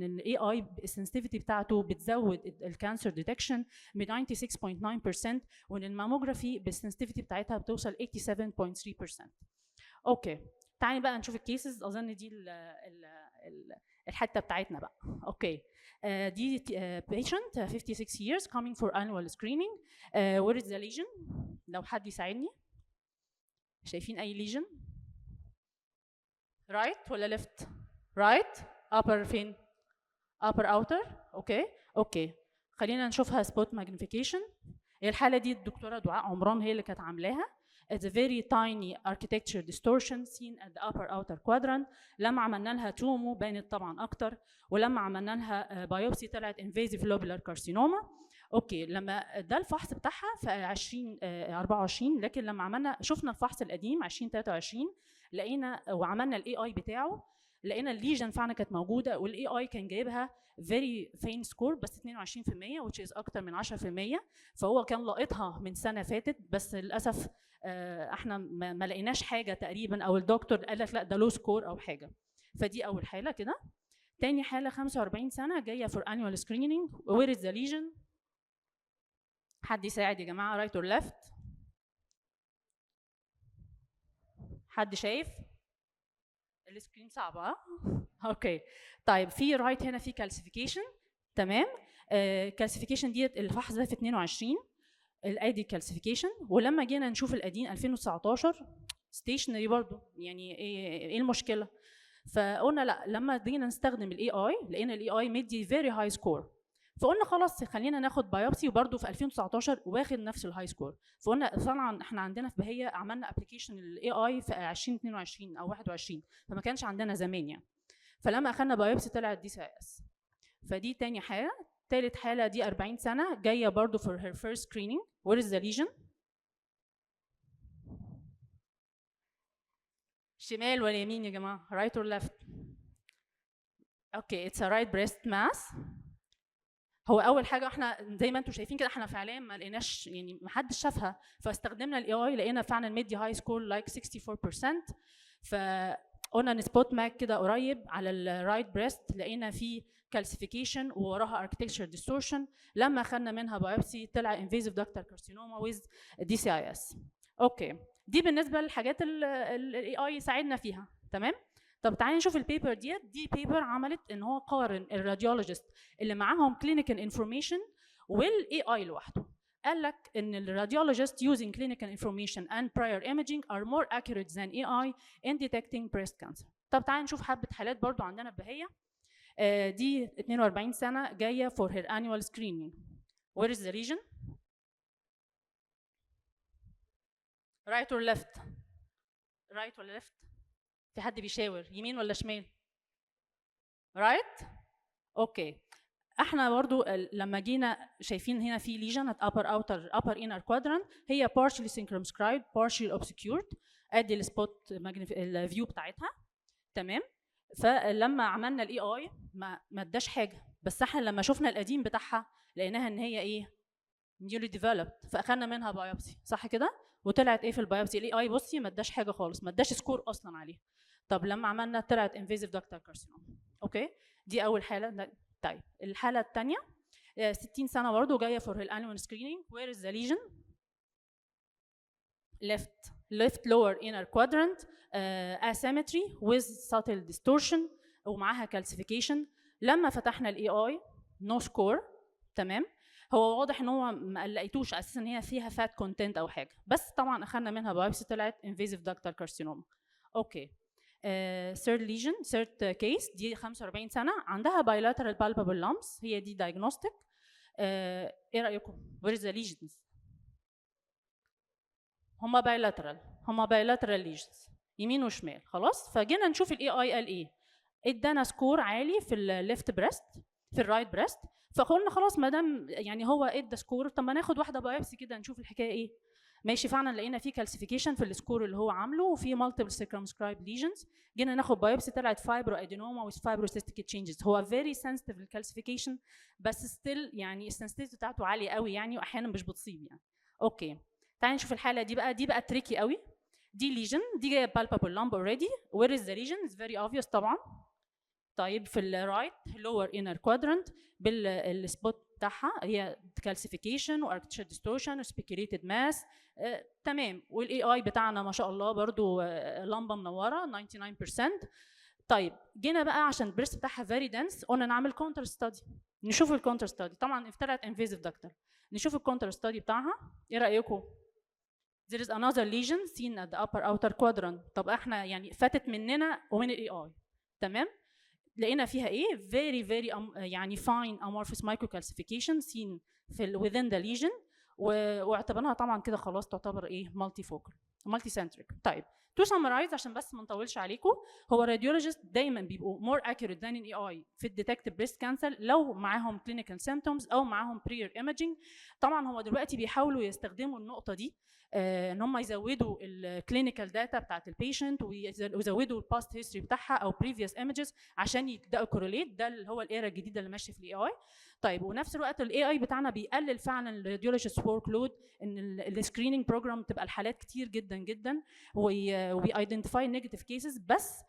الاي اي السنسيتيفيتي بتاعته بتزود الكانسر ديتكشن ب 96.9%، وان الماموجرافي بالسنسيتيفيتي بتاعتها بتوصل 87.3%. اوكي، تعالي بقى نشوف الكيسز. اظن دي الحته بتاعتنا بقى. اوكي. دي patient 56 years coming for annual screening. Where is the lesion؟ لو حد يساعدني. شايفين أي lesion؟ right ولا left؟ right. upper فين؟ upper outer. اوكي. اوكي. خلينا نشوفها spot magnification. الحالة دي الدكتورة دعاء عمران هي اللي كانت عاملاها. It's a very tiny architecture distortion seen at the upper outer quadrant. لما عملنا لها تومو بانت طبعا اكتر، ولما عملنا لها بايوبسي طلعت invasive lobular carcinoma. اوكي. لما ده الفحص بتاعها في 2024، لكن لما عملنا شفنا الفحص القديم 2023 لقينا وعملنا الاي اي بتاعه لقينا الليجن فعلا كانت موجوده، والاي اي كان جايبها very faint score بس 22% which is اكتر من 10%. فهو كان لاقطها من سنه فاتت، بس للاسف احنا ما لقيناش حاجه تقريبا، او الدكتور قال لك لا ده لو سكور او حاجه. فدي اول حاله كده. تاني حاله 45 سنه جايه for annual screening. where is the lesion؟ حد يساعد يا جماعه. رايت اور ليفت؟ حد شايف؟ السكرين صعبه ها؟ اوكي. طيب في رايت هنا في كالسيفيكيشن. تمام. كالسيفيكيشن ديت الفحص ده في 22 الادي كالسيفيكيشن. ولما جينا نشوف القديم 2019 ستيشنري برضو، يعني ايه المشكله؟ فقلنا لا، لما جينا نستخدم الاي اي لقينا الاي اي مدي فيري هاي سكور. فقلنا خلاص خلينا ناخد بايوبسي، وبرده في 2019 واخد نفس الهاي سكور. فقلنا طبعا احنا عندنا في بهيه عملنا ابلكيشن للاي اي في 2022 او 21، فما كانش عندنا زمان يعني. فلما اخدنا بايوبسي طلعت دي سي اس. فدي تاني حاله. تالت حاله دي 40 سنه جايه برضو for her first screening. where is the lesion؟ شمال ولا يمين يا جماعه؟ right or left؟ اوكي it's a right breast mass. هو اول حاجه احنا زي ما انتم شايفين كده احنا فعليا ما لقيناش يعني ما حدش شافها، فاستخدمنا الاي اي لقينا فعلا مدي هاي سكور لايك 64%. فقلنا نسبوت ماك كده قريب على الرايت بريست لقينا فيه كالسيفيكيشن ووراها اركتكتشر ديستورشن. لما خدنا منها بايوبسي طلع انفيزيف داكتال كارسينوما ويز دي سي اي اس. اوكي دي بالنسبه للحاجات الاي اي يساعدنا فيها. تمام. طب تعالي نشوف البيبر ديت. دي بيبر عملت ان هو قارن الراديولوجيست اللي معاهم كلينيكال انفورميشن والاي اي لوحده. قال لك ان الراديولوجيست using clinical information and prior imaging are more accurate than AI in detecting breast cancer. طب تعالي نشوف حبه حالات برضو عندنا في بهيه. دي 42 سنه جايه for her annual screening. where is the region؟ right or left؟ right ولا left؟ في حد بيشاور يمين ولا شمال؟ رايت؟ اوكي. احنا برضو لما جينا شايفين هنا في ليجن at upper inner quadrant هي partially circumscribed partially obscured. ادي السبوت الفيو بتاعتها. تمام. فلما عملنا الاي اي ما اداش حاجه، بس احنا لما شفنا القديم بتاعها لقيناها ان هي ايه؟ newly developed. فاخدنا منها بايوبسي صح كده؟ وطلعت ايه في البايوبسي؟ الاي اي بصي ما اداش حاجه خالص، ما اداش سكور اصلا عليها. طب لما عملنا طلعت invasive ductal carcinoma. اوكي دي اول حاله. طيب الحاله الثانيه 60 سنه برضه جايه for annual screening. where is the lesion؟ left lower inner quadrant asymmetry with subtle distortion ومعاها calcification. لما فتحنا الاي اي no score. تمام. هو واضح ان هو ما لقيتوش اساسا ان هي فيها فات كونتنت او حاجه، بس طبعا اخذنا منها بايوبسي طلعت invasive ductal carcinoma. اوكي. third lesion third case دي 45 سنه عندها bilateral palpable lumps. هي دي diagnostic. ايه رايكم؟ where is the lesions؟ هما bilateral lesions يمين وشمال. خلاص. فجينا نشوف الاي اي قال ايه. ادانا سكور عالي في الليفت بريست في الرايت بريست. فقلنا خلاص ما دام يعني هو ادى سكور طب ما ناخد واحده بايوبسي كده نشوف الحكايه ايه. ماشي. فعلا لقينا في كالسيفيكيشن في السكور اللي هو عامله وفي مالتيبل سيركمسكرايب ليجنز. جينا ناخد بايوبسي طلعت فايبرو ادينوما ويز فايبروسيستيك تشينجز. هو فيري سنسيتيف للكالسيفيكيشن بس ستيل يعني السنسيتيفيتي بتاعته عاليه قوي يعني واحيانا مش بتصيب يعني. اوكي تعالي نشوف الحاله دي بقى. دي بقى تريكي قوي. دي ليجن دي جايه بالبابل لامب اوريدي. وير از ذا ليجن؟ از فيري اوبفيوس طبعا. طيب في الرايت لور انر كوادرنت بالسبوت بتاعها هي كالسيفيكيشن واركتشر ديستورشن وسبيكيليتد ماس. تمام. والاي اي بتاعنا ما شاء الله برضو لمبه منوره 99%. طيب جينا بقى عشان البريست بتاعها فيري دنس قلنا نعمل كونتر ستادي. نشوف الكونتر ستادي. طبعا افترضت انفيزيف دكتور. نشوف الكونتر ستادي بتاعها. ايه رايكم؟ there is another lesion seen at the upper outer quadrant. طب احنا يعني فاتت مننا ومن الاي اي. تمام. لقينا فيها ايه؟ very يعني fine amorphous microcalcification seen في within the lesion واعتبرناها طبعا كده خلاص تعتبر ايه؟ multi centric. طيب to summarize عشان بس ما نطولش عليكم. هو الراديولوجيست دايما بيبقوا more accurate than an AI في الديتكتيف بريست كانسر لو معاهم clinical symptoms او معاهم prior imaging. طبعا هو دلوقتي بيحاولوا يستخدموا النقطه دي ان هم يزودوا الكلينيكال داتا بتاعت البيشنت ويزودوا الباست هيستوري بتاعها او بريفيوس ايمجز عشان يبداوا كورليت. ده اللي هو الايرا الجديده اللي ماشيه في الاي اي. طيب ونفس الوقت الاي اي بتاعنا بيقلل فعلا الراديولوجيست ورك لود ان السكريننج بروجرام تبقى الحالات كتير جدا جدا وبيايدنتيفاي نيجاتيف كيسز بس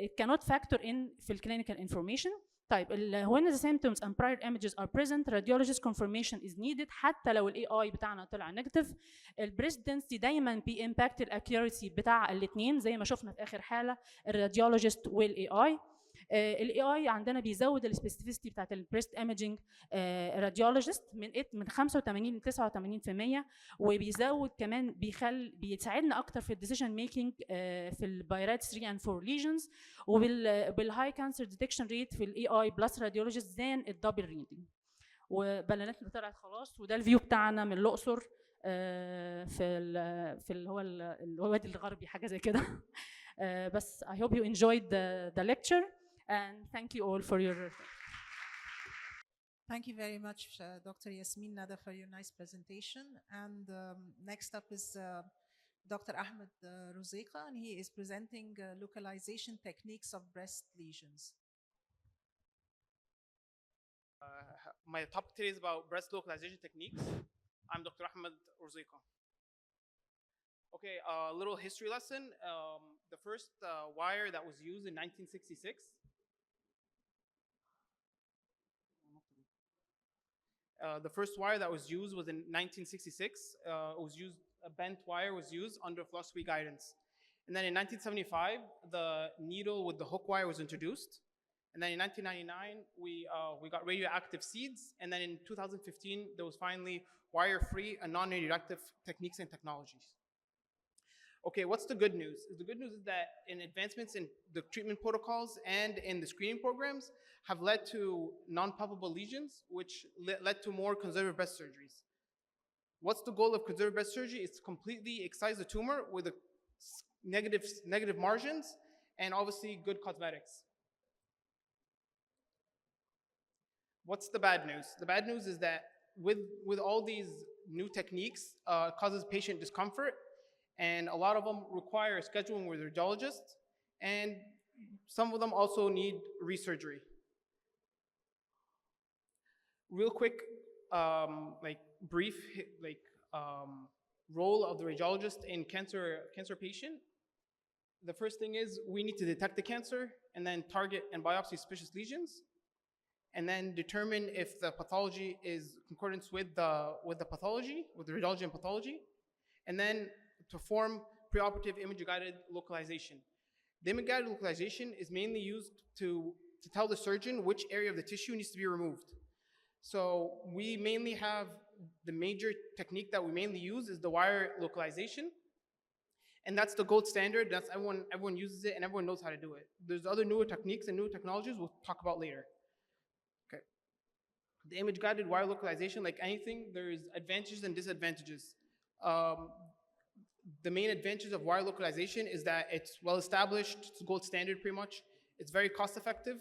it cannot factor in في الكلينيكال انفورميشن. طيب when the symptoms and prior images are present radiologist confirmation is needed حتى لو الاي اي بتاعنا طلع نيجاتيف. البريست density دايما بيمباكت الاكيورسي بتاع الاثنين زي ما شفنا في اخر حاله الراديولوجيست والاي اي. الاي اي عندنا بيزود السبيسيفيستي بتاعت البريست ايمجنج راديولوجيست من 85 ل 89% وبيزود كمان بيساعدنا اكتر في الديسيجن ميكينج في البايرات 3 and 4 ليجنز وبالهاي كانسر ديتكشن ريت في الاي اي بلس راديولوجيست زان الدبل ريدنج. وبلانات اللي طلعت خلاص، وده الفيو بتاعنا من الاقصر في اللي هو الوادي الغربي حاجه زي كده. بس I hope you enjoyed the lecture and thank you all for your Thank you very much, Dr. Yasmin Nada, for your nice presentation. And next up is Dr. Ahmed Ruzeka, and he is presenting localization techniques of breast lesions. My topic today is about breast localization techniques. I'm Dr. Ahmed Ruzeka. Okay, a little history lesson. The first wire that was used in 1966. The first wire that was used was in 1966. It was used, a bent wire was used under fluoroscopy guidance. And then in 1975, the needle with the hook wire was introduced. And then in 1999, we got radioactive seeds. And then in 2015, there was finally wire-free and non-radioactive techniques and technologies. Okay, what's the good news? The good news is that in advancements in the treatment protocols and in the screening programs have led to non-palpable lesions, which led to more conservative breast surgeries. What's the goal of conservative breast surgery? It's to completely excise the tumor with a negative margins and obviously good cosmetics. What's the bad news? The bad news is that with all these new techniques, causes patient discomfort, and a lot of them require scheduling with a radiologist, and some of them also need resurgery. Real quick, brief role of the radiologist in cancer patient. The first thing is we need to detect the cancer and then target and biopsy suspicious lesions, and then determine if the pathology is concordance with the pathology, with the radiology and pathology, and then perform preoperative image-guided localization. The image-guided localization is mainly used to tell the surgeon which area of the tissue needs to be removed. So we mainly have the major technique that we mainly use is the wire localization, and that's the gold standard. That's everyone uses it and everyone knows how to do it. There's other newer techniques and newer technologies we'll talk about later. Okay. The image-guided wire localization, like anything, there's advantages and disadvantages. The main advantage of wire localization is that it's well established, it's gold standard pretty much. It's very cost effective,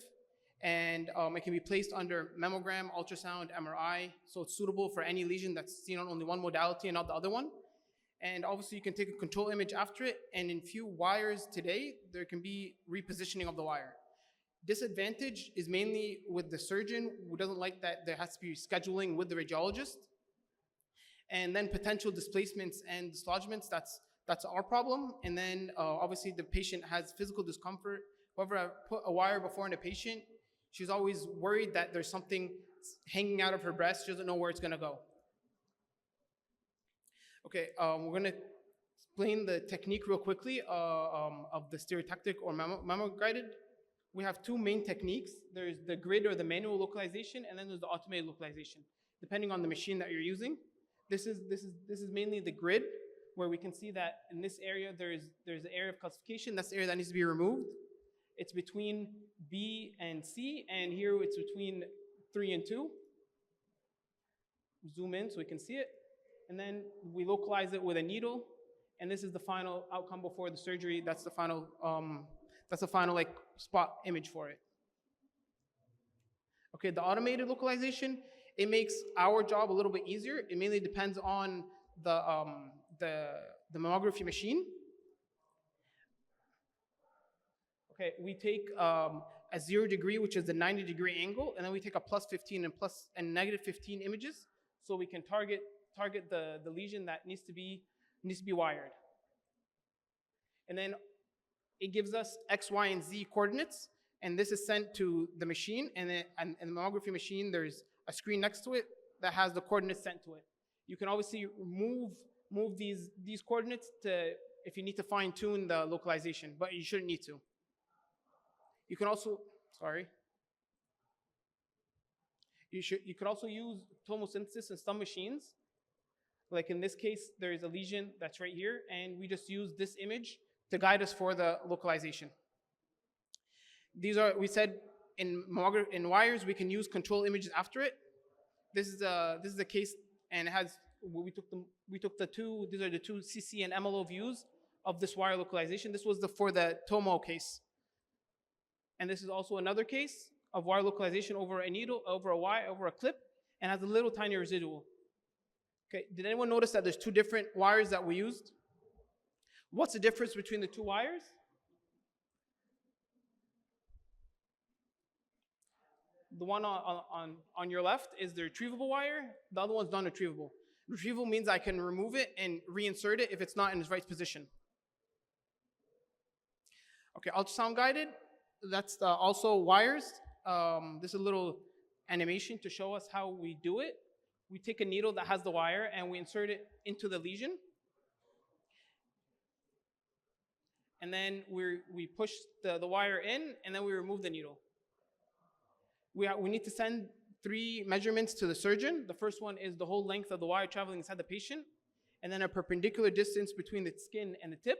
and it can be placed under mammogram, ultrasound, MRI, so it's suitable for any lesion that's seen on only one modality and not the other one. And obviously you can take a control image after it, and in few wires today, there can be repositioning of the wire. Disadvantage is mainly with the surgeon who doesn't like that there has to be scheduling with the radiologist. And then potential displacements and dislodgements, that's our problem. And then obviously the patient has physical discomfort. Whoever I put a wire before in a patient, she's always worried that there's something hanging out of her breast. She doesn't know where it's gonna go. Okay, we're gonna explain the technique real quickly of the stereotactic or mammo-guided. We have two main techniques. There's the grid or the manual localization, and then there's the automated localization, depending on the machine that you're using. This is mainly the grid, where we can see that in this area there's an area of calcification. That's the area that needs to be removed. It's between B and C, and here it's between 3 and 2. Zoom in so we can see it, and then we localize it with a needle, and this is the final outcome before the surgery. That's the final like spot image for it. Okay, the automated localization, it makes our job a little bit easier. It mainly depends on the mammography machine. Okay, we take a 0 degree, which is the 90-degree angle, and then we take a plus 15 and negative 15 images, so we can target the lesion that needs to be wired. And then it gives us X, Y, and Z coordinates, and this is sent to the machine, and in the mammography machine, there's a screen next to it that has the coordinates sent to it. You can obviously move these coordinates to if you need to fine tune the localization, but you shouldn't need to. You can also, you could also use tomosynthesis in some machines. Like in this case, there is a lesion that's right here, and we just use this image to guide us for the localization. These are, we said in wires, we can use control images after it. This is a case, and it has we took the two. These are the two CC and MLO views of this wire localization. This was for the Tomo case, and this is also another case of wire localization over a needle, over a wire, over a clip, and has a little tiny residual. Okay, did anyone notice that there's two different wires that we used? What's the difference between the two wires? The one on your left is the retrievable wire. The other one's non-retrievable. Retrievable means I can remove it and reinsert it if it's not in its right position. Okay, ultrasound guided. That's also wires. This is a little animation to show us how we do it. We take a needle that has the wire and we insert it into the lesion. And then we push the wire in, and then we remove the needle. We need to send 3 measurements to the surgeon. The first one is the whole length of the wire traveling inside the patient, and then a perpendicular distance between the skin and the tip,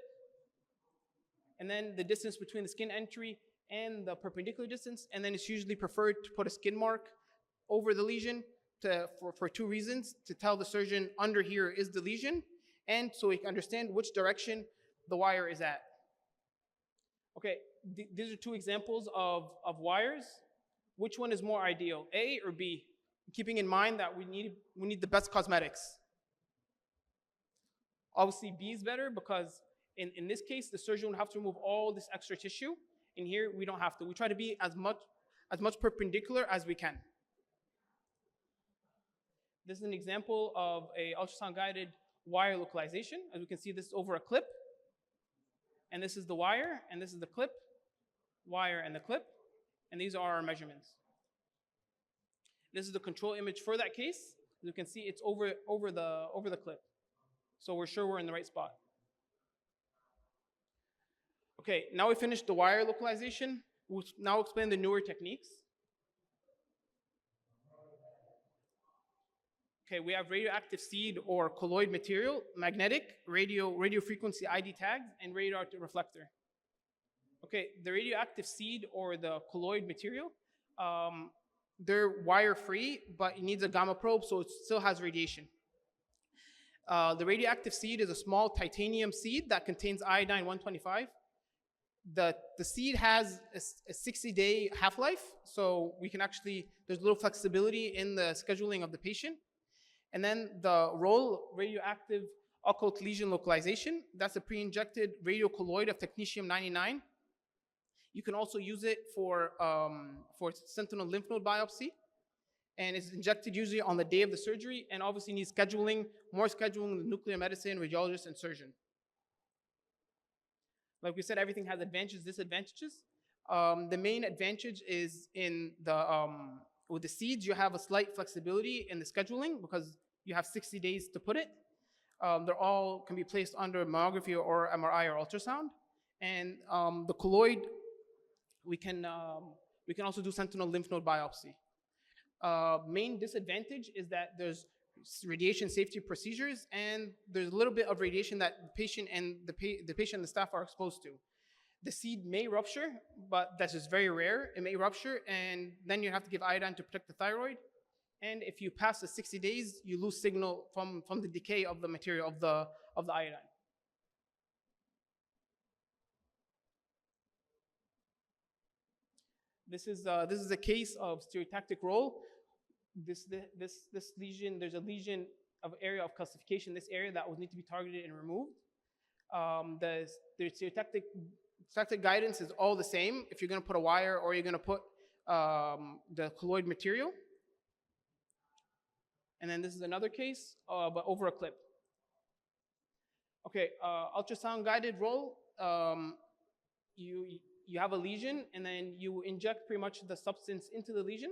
and then the distance between the skin entry and the perpendicular distance, and then it's usually preferred to put a skin mark over the lesion for 2 reasons: to tell the surgeon under here is the lesion, and so he can understand which direction the wire is at. Okay, these are 2 examples of wires. Which one is more ideal, A or B? Keeping in mind that we need the best cosmetics. Obviously, B is better because in this case, the surgeon would have to remove all this extra tissue. In here, we don't have to. We try to be as much perpendicular as we can. This is an example of a ultrasound-guided wire localization. As we can see, this is over a clip. And this is the wire, and this is the clip, wire, and the clip. And these are our measurements. This is the control image for that case. As you can see, it's over the clip. So we're sure we're in the right spot. Okay, now we finished the wire localization. We'll now explain the newer techniques. Okay, we have radioactive seed or colloid material, magnetic, radio frequency ID tags, and radioactive reflector. Okay, the radioactive seed or the colloid material, they're wire-free, but it needs a gamma probe, so it still has radiation. The radioactive seed is a small titanium seed that contains iodine-125. The seed has a 60-day half-life, so we can actually, there's a little flexibility in the scheduling of the patient. And then the roll, radioactive occult lesion localization, that's a pre-injected radiocolloid of technetium-99. You can also use it for sentinel lymph node biopsy, and it's injected usually on the day of the surgery, and obviously needs more scheduling with nuclear medicine, radiologist, and surgeon. Like we said, everything has advantages, disadvantages. The main advantage is with the seeds, you have a slight flexibility in the scheduling because you have 60 days to put it. They're all can be placed under mammography or MRI or ultrasound. And the colloid, we can also do sentinel lymph node biopsy. Main disadvantage is that there's radiation safety procedures, and there's a little bit of radiation that the patient and the staff are exposed to. The seed may rupture, but that's just very rare. It may rupture, and then you have to give iodine to protect the thyroid. And if you pass the 60 days, you lose signal from the decay of the material of the iodine. This is a case of stereotactic roll. This lesion, there's a lesion of area of calcification. This area that would need to be targeted and removed. The stereotactic guidance is all the same if you're going to put a wire or you're going to put the colloid material. And then this is another case, but over a clip. Okay, ultrasound guided roll. You have a lesion, and then you inject pretty much the substance into the lesion.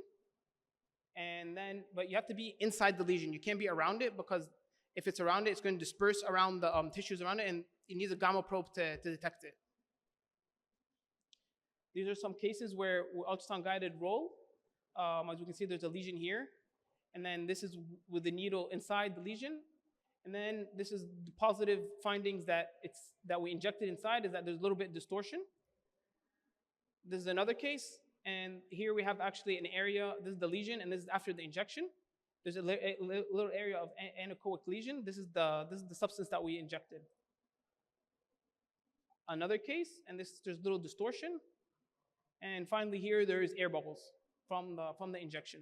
But you have to be inside the lesion. You can't be around it, because if it's around it, it's going to disperse around the tissues around it, and it needs a gamma probe to detect it. These are some cases where ultrasound guided roll. As you can see, there's a lesion here. And then this is with the needle inside the lesion. And then this is the positive findings that we injected inside, is that there's a little bit of distortion. This is another case. And here we have actually an area. This is the lesion, and this is after the injection. There's a little area of anechoic lesion. This is the substance that we injected. Another case, and there's little distortion. And finally here, there's air bubbles from the injection.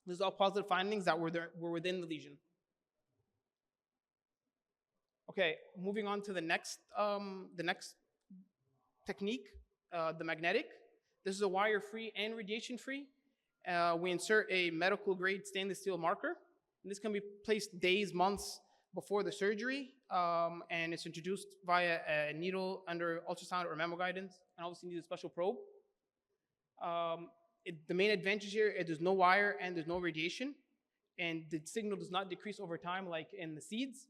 These are all positive findings that were within the lesion. Okay, moving on to the next technique, the magnetic. This is a wire-free and radiation-free. We insert a medical-grade stainless steel marker. And this can be placed days, months before the surgery, and it's introduced via a needle under ultrasound or mammo guidance, and obviously needs a special probe. The main advantage here is there's no wire and there's no radiation, and the signal does not decrease over time like in the seeds,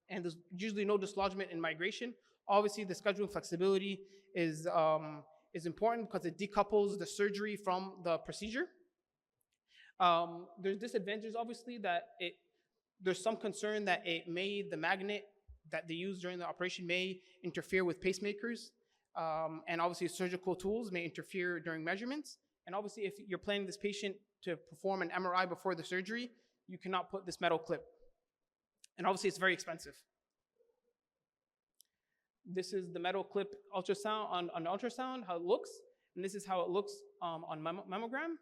and there's usually no dislodgement in migration. Obviously, the scheduling flexibility is important because it decouples the surgery from the procedure. There's disadvantages, obviously, that there's some concern that the magnet that they use during the operation may interfere with pacemakers, and obviously surgical tools may interfere during measurements. And obviously, if you're planning this patient to perform an MRI before the surgery, you cannot put this metal clip. And obviously, it's very expensive. This is the metal clip ultrasound on ultrasound, how it looks, and this is how it looks on mammogram.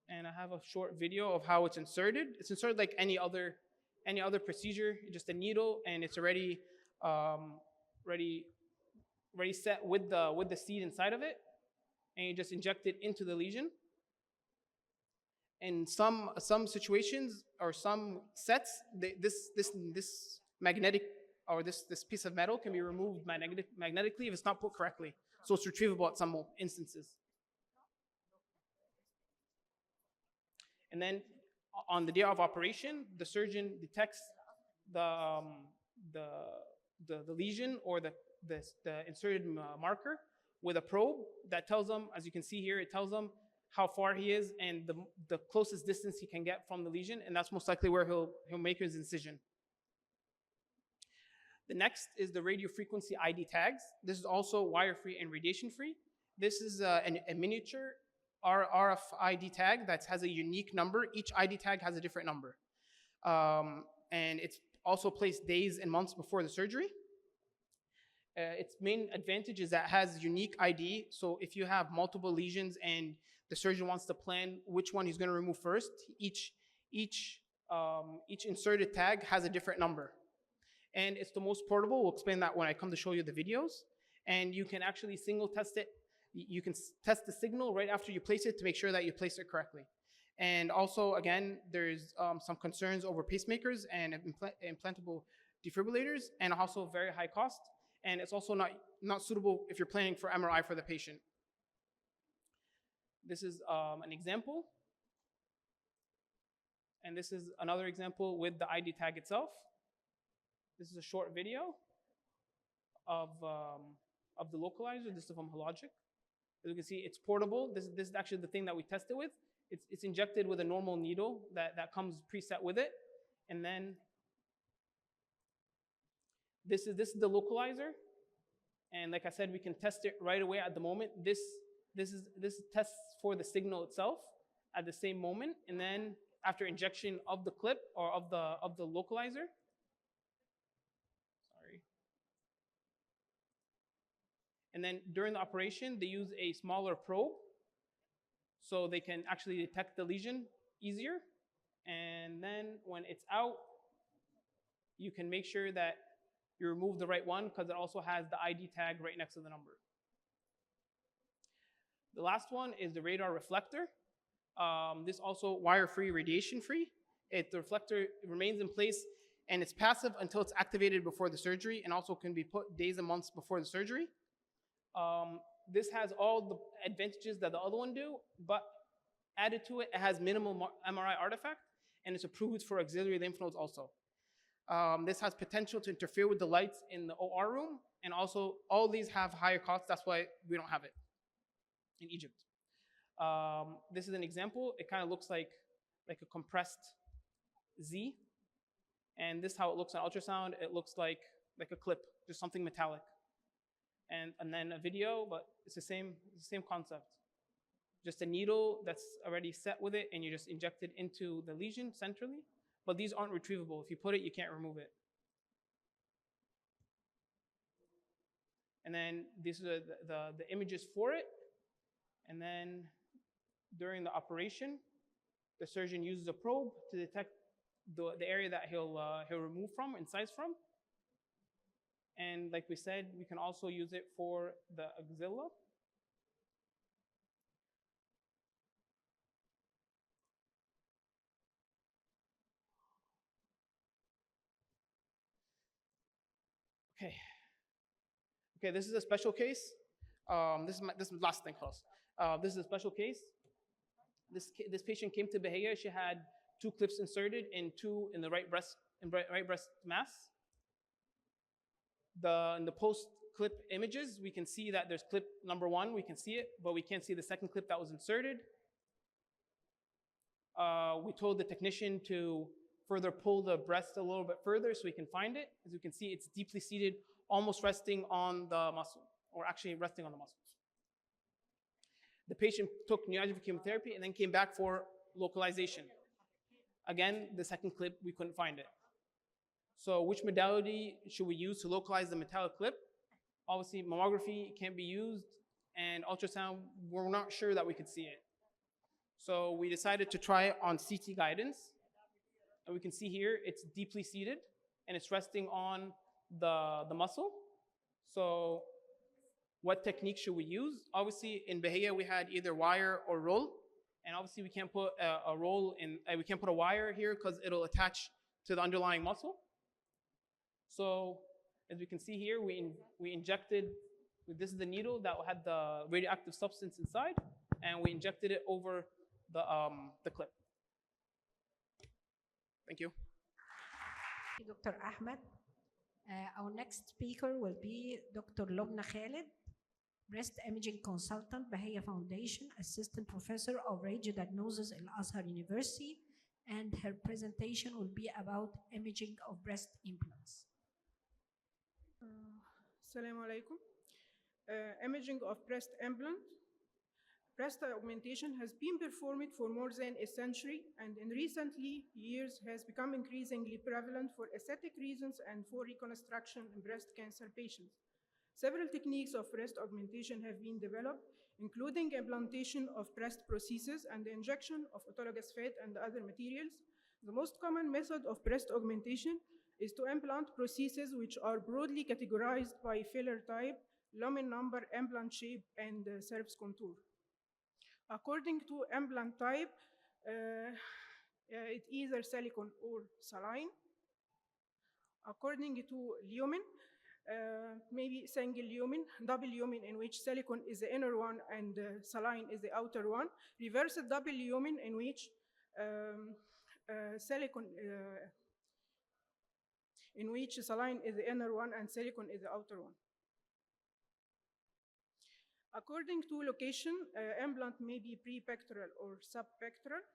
And I have a short video of how it's inserted. It's inserted like any other procedure, just a needle, and it's already ready set with the seed inside of it, and you just inject it into the lesion. In some situations or some sets, this magnetic or this piece of metal can be removed magnetically if it's not put correctly. So it's retrievable at some instances. And then on the day of operation, the surgeon detects the lesion or the inserted marker with a probe that tells them, as you can see here, it tells them how far he is and the closest distance he can get from the lesion, and that's most likely where he'll make his incision. The next is the radio frequency ID tags. This is also wire-free and radiation-free. This is a miniature RFID tag that has a unique number. Each ID tag has a different number. And it's also placed days and months before the surgery. Its main advantage is that it has unique ID. So if you have multiple lesions and the surgeon wants to plan which one he's going to remove first, each inserted tag has a different number. And it's the most portable. We'll explain that when I come to show you the videos. And you can actually single test it. You can test the signal right after you place it to make sure that you place it correctly. And also, again, there's some concerns over pacemakers and implantable defibrillators, and also very high cost. And it's also not suitable if you're planning for MRI for the patient. This is an example. And this is another example with the ID tag itself. This is a short video of the localizer. This is from Hologic. As you can see, it's portable. This is actually the thing that we tested with. It's injected with a normal needle that comes preset with it. And then this is the localizer. And like I said, we can test it right away at the moment. This tests for the signal itself at the same moment. And then after injection of the clip or of the localizer, and then during the operation, they use a smaller probe so they can actually detect the lesion easier. And then when it's out, you can make sure that you remove the right one because it also has the ID tag right next to the number. The last one is the radar reflector. This also wire-free, radiation-free. The reflector remains in place and it's passive until it's activated before the surgery, and also can be put days and months before the surgery. This has all the advantages that the other one do, but added to it, it has minimal MRI artifact, and it's approved for auxiliary lymph nodes also. This has potential to interfere with the lights in the OR room, and also all these have higher costs. That's why we don't have it in Egypt. This is an example. It kind of looks like a compressed Z, and this is how it looks on ultrasound. It looks like a clip, just something metallic. And then a video, but it's the same concept. just a needle that's already set with it, and you just inject it into the lesion centrally. But these aren't retrievable. If you put it, you can't remove it. And then these are the images for it. And then during the operation, the surgeon uses a probe to detect the area that he'll remove from, incise from. And like we said, we can also use it for the axilla. Okay. Okay, this is a special case. This is last thing, خلاص. This is a special case. This patient came to Bahia. She had 2 clips inserted in the right breast mass. In the post-clip images, we can see that there's clip number 1. We can see it, but we can't see the second clip that was inserted. We told the technician to further pull the breast a little bit further so we can find it. As you can see, it's deeply seated, almost resting on the muscle, or actually resting on the muscles. The patient took neoadjuvant chemotherapy and then came back for localization. Again, the second clip, we couldn't find it. So which modality should we use to localize the metallic clip? Obviously, mammography can't be used, and ultrasound, we're not sure that we could see it. So we decided to try it on CT guidance. And we can see here, it's deeply seated, and it's resting on the muscle. So what technique should we use? Obviously, in Bahia, we had either wire or roll. And obviously, we can't put a roll in, we can't put a wire here because it'll attach to the underlying muscle. So as we can see here, we injected, this is the needle that had the radioactive substance inside, and we injected it over the clip. Thank you. Dr. Ahmed. Our next speaker will be Dr. Lubna Khalid, breast imaging consultant, Bahia Foundation, assistant professor of radiodiagnosis at Al-Azhar University, and her presentation will be about imaging of breast implants. Assalamu alaikum. Imaging of breast implant. Breast augmentation has been performed for more than a century, and in recent years has become increasingly prevalent for aesthetic reasons and for reconstruction in breast cancer patients. Several techniques of breast augmentation have been developed, including implantation of breast prostheses and the injection of autologous fat and other materials. The most common method of breast augmentation is to implant prostheses which are broadly categorized by filler type, lumen number, implant shape, and surface contour. According to implant type, it's either silicone or saline. According to lumen, maybe single lumen, double lumen, in which silicone is the inner one and saline is the outer one. Reverse double lumen, in which saline is the inner one and silicone is the outer one. According to location, implant may be prepectoral or subpectoral.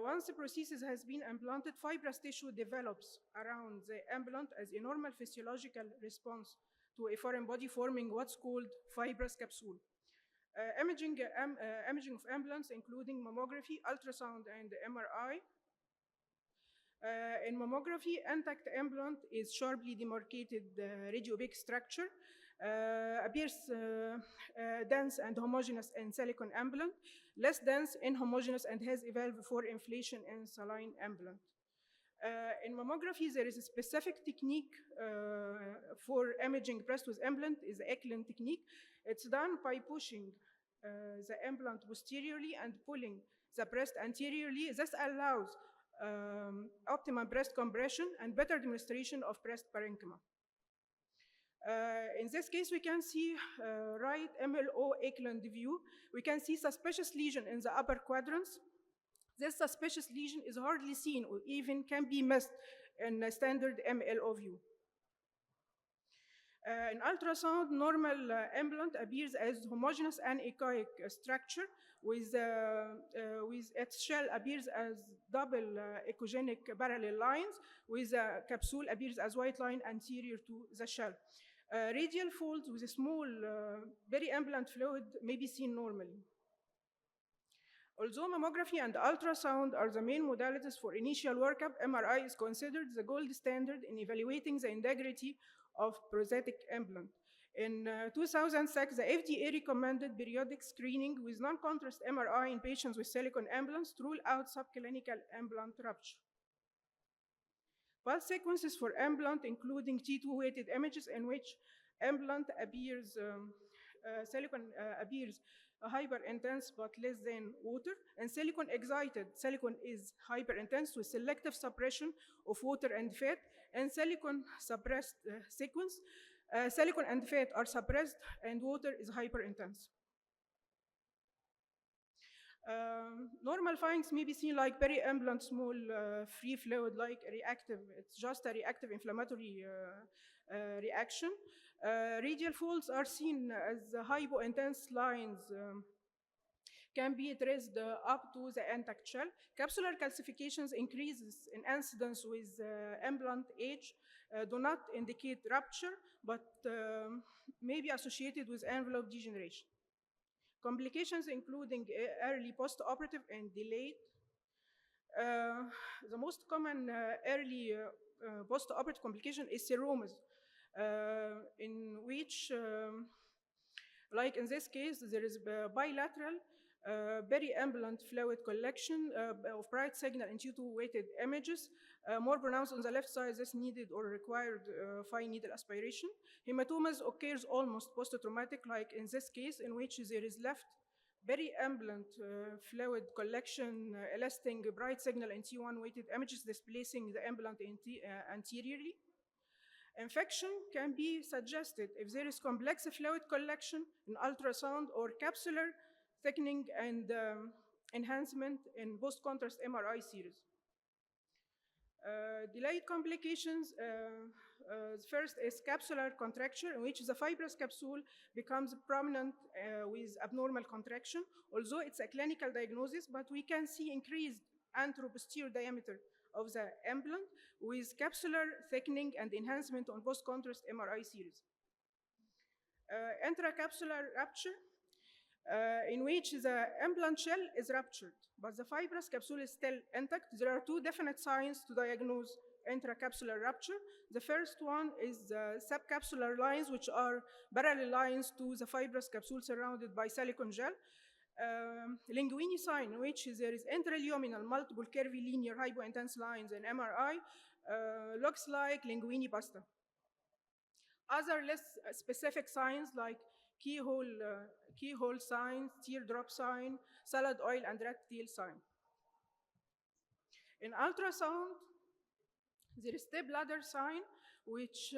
Once the prosthesis has been implanted, fibrous tissue develops around the implant as a normal physiological response to a foreign body, forming what's called fibrous capsule. Imaging of implants, including mammography, ultrasound, and MRI. In mammography, intact implant is sharply demarcated radiopaque structure, appears dense and homogeneous in silicone implant, less dense, inhomogeneous, and has evolved for inflation in saline implant. In mammography, there is a specific technique for imaging breast with implant, is the Eklund technique. It's done by pushing the implant posteriorly and pulling the breast anteriorly. This allows optimum breast compression and better demonstration of breast parenchyma. In this case, we can see right MLO Eklund view. We can see suspicious lesion in the upper quadrants. This suspicious lesion is hardly seen or even can be missed in a standard MLO view. In ultrasound, normal implant appears as homogeneous anechoic structure with its shell appears as double echogenic parallel lines, with the capsule appears as white line anterior to the shell. Radial folds with a small peri-amblant fluid may be seen normally. Although mammography and ultrasound are the main modalities for initial workup, MRI is considered the gold standard in evaluating the integrity of prosthetic implant. In 2006, the FDA recommended periodic screening with non-contrast MRI in patients with silicone implants to rule out subclinical implant rupture. Pulse sequences for implant, including T2-weighted images in which implant appears, silicone appears hyper-intense but less than water, and silicone-excited. Silicone is hyper-intense with selective suppression of water and fat, and silicone-suppressed sequence. Silicone and fat are suppressed, and water is hyper-intense. Normal findings may be seen like peri-implant small free fluid, like reactive. It's just a reactive inflammatory reaction. Radial folds are seen as hypo-intense lines can be traced up to the intact shell. Capsular calcifications increases in incidence with implant age, do not indicate rupture, but may be associated with envelope degeneration. Complications including early post-operative and delayed. The most common early post-operative complication is seromas, in which, like in this case, there is bilateral peri-implant fluid collection of bright signal in T2-weighted images, more pronounced on the left side. This needed or required fine needle aspiration. Hematomas occurs almost post-traumatic, like in this case, in which there is left peri-implant fluid collection eliciting bright signal in T1-weighted images, displacing the implant anteriorly. Infection can be suggested if there is complex fluid collection in ultrasound or capsular thickening and enhancement in post-contrast MRI series. Delayed complications, first is capsular contracture, in which the fibrous capsule becomes prominent with abnormal contraction. Although it's a clinical diagnosis, but we can see increased anteroposterior diameter of the implant with capsular thickening and enhancement on post-contrast MRI series. Intracapsular rupture, in which the implant shell is ruptured, but the fibrous capsule is still intact. There are two definite signs to diagnose intracapsular rupture. The first one is the subcapsular lines, which are parallel lines to the fibrous capsule surrounded by silicone gel. Linguini sign, in which there is intraluminal multiple curvy linear hypointense lines in MRI, looks like linguini pasta. Other less specific signs like keyhole sign, teardrop sign, salad oil, and rat tail sign. In ultrasound, there is stepladder sign, which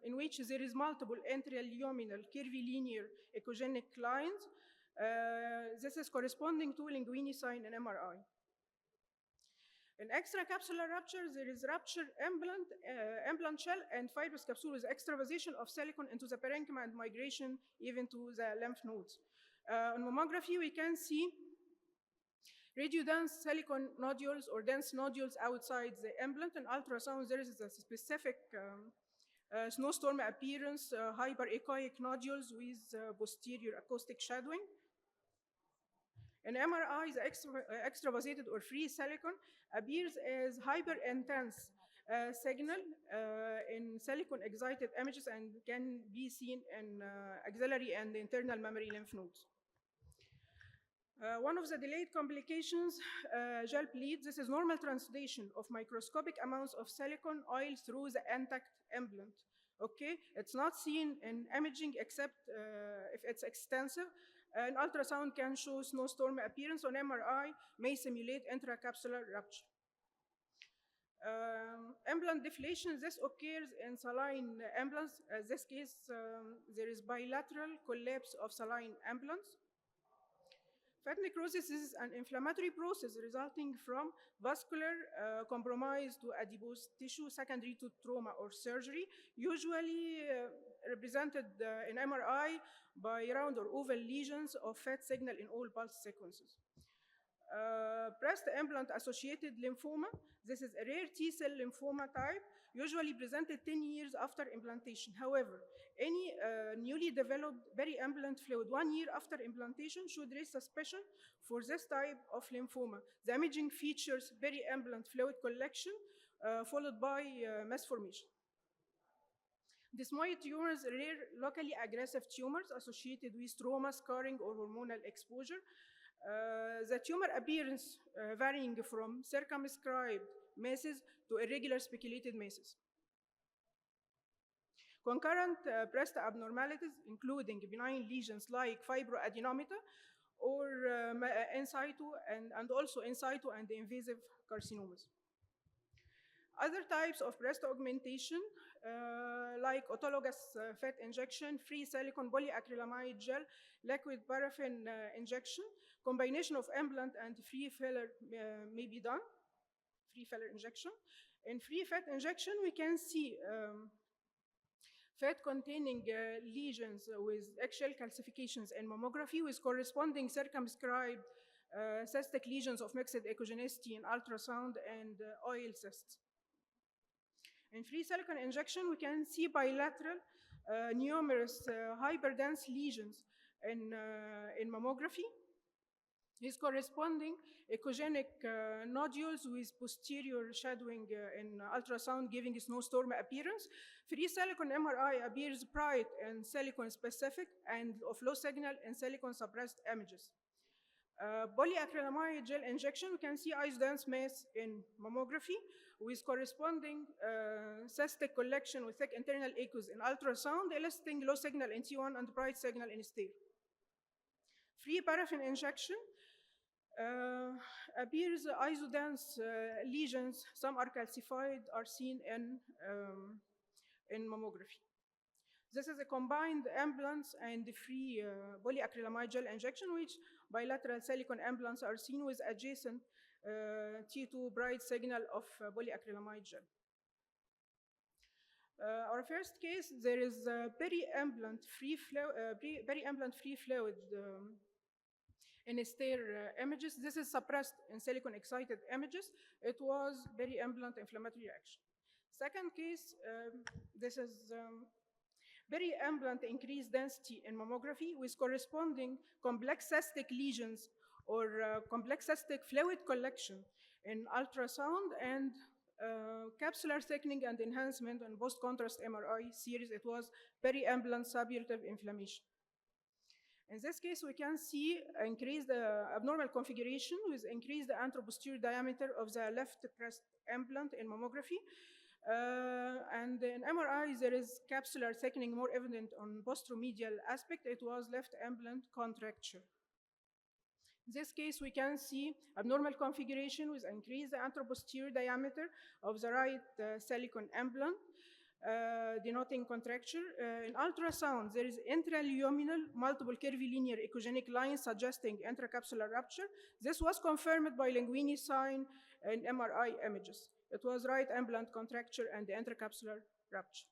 in which there is multiple intraluminal curvilinear echogenic lines. This is corresponding to linguini sign in MRI. In extracapsular rupture, there is ruptured implant shell and fibrous capsule with extravasation of silicone into the parenchyma and migration even to the lymph nodes. On mammography, we can see radiodense silicone nodules or dense nodules outside the implant. In ultrasound, there is a specific snowstorm appearance, hyperechoic nodules with posterior acoustic shadowing. In MRI, the extravasated or free silicone appears as hyper-intense signal in silicone-excited images and can be seen in axillary and internal mammary lymph nodes. One of the delayed complications, gel bleed. This is normal translation of microscopic amounts of silicone oil through the intact implant. Okay, it's not seen in imaging except if it's extensive. An ultrasound can show snowstorm appearance. On MRI may simulate intracapsular rupture. Implant deflation, this occurs in saline implants. In this case, there is bilateral collapse of saline implants. Fat necrosis is an inflammatory process resulting from vascular compromise to adipose tissue secondary to trauma or surgery, usually represented in MRI by round or oval lesions of fat signal in all pulse sequences. Breast implant associated lymphoma. This is a rare T-cell lymphoma type usually presented 10 years after implantation. However, any newly developed periambulant fluid 1 year after implantation should raise suspicion for this type of lymphoma. The imaging features periambulant fluid collection followed by mass formation. Desmoid tumors are rare, locally aggressive tumors associated with trauma, scarring, or hormonal exposure. The tumor appearance varying from circumscribed masses to irregular speculated masses. Concurrent breast abnormalities, including benign lesions like fibroadenomata or in situ and also in situ and invasive carcinomas. Other types of breast augmentation, like autologous fat injection, free silicone polyacrylamide gel, liquid paraffin injection, combination of implant and free filler may be done, free filler injection. In free fat injection, we can see fat-containing lesions with eggshell calcifications in mammography with corresponding circumscribed cystic lesions of mixed echogenicity in ultrasound and oil cysts. In free silicone injection, we can see bilateral numerous hyperdense lesions in mammography. These corresponding echogenic nodules with posterior shadowing in ultrasound giving snowstorm appearance. Free silicone MRI appears bright and silicone specific and of low signal in silicone suppressed images. Polyacrylamide gel injection, we can see isodense mass in mammography with corresponding cystic collection with thick internal echoes in ultrasound, eliciting low signal in T1 and bright signal in STEER. Free paraffin injection appears isodense lesions, some are calcified, are seen in mammography. This is a combined implants and free polyacrylamide gel injection, which bilateral silicone implants are seen with adjacent T2 bright signal of polyacrylamide gel. Our first case, there is periimplant free fluid in STEER images. This is suppressed in silicone excited images. It was periimplant inflammatory reaction. Second case, this is periimplant increased density in mammography with corresponding complex cystic lesions or complex cystic fluid collection in ultrasound and capsular thickening and enhancement in post-contrast MRI series. It was periimplant suburative inflammation. In this case, we can see increased abnormal configuration with increased anteroposterior diameter of the left breast implant in mammography. And in MRI, there is capsular thickening more evident on posteromedial aspect. It was left implant contracture. In this case, we can see abnormal configuration with increased anteroposterior diameter of the right silicone implant, denoting contracture. In ultrasound, there is intraluminal multiple curvilinear echogenic lines suggesting intracapsular rupture. This was confirmed by Linguini sign in MRI images. It was right implant contracture and the intracapsular rupture.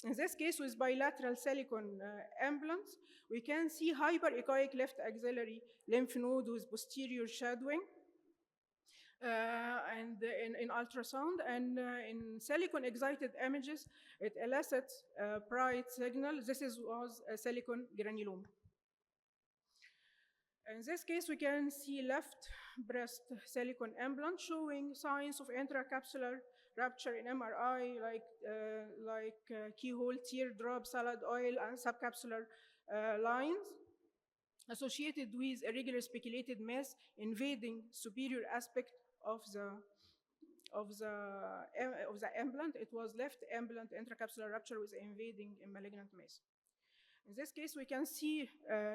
In this case, with bilateral silicone implants, we can see hyperechoic left axillary lymph node with posterior shadowing. And in ultrasound and in silicone excited images, it elicits bright signal. This was a silicone granuloma. In this case, we can see left breast silicone implant showing signs of intracapsular rupture in MRI, like keyhole, teardrop, salad oil, and subcapsular lines associated with irregular speculated mass invading superior aspect of the implant. It was left implant intracapsular rupture with invading malignant mass. In this case, we can see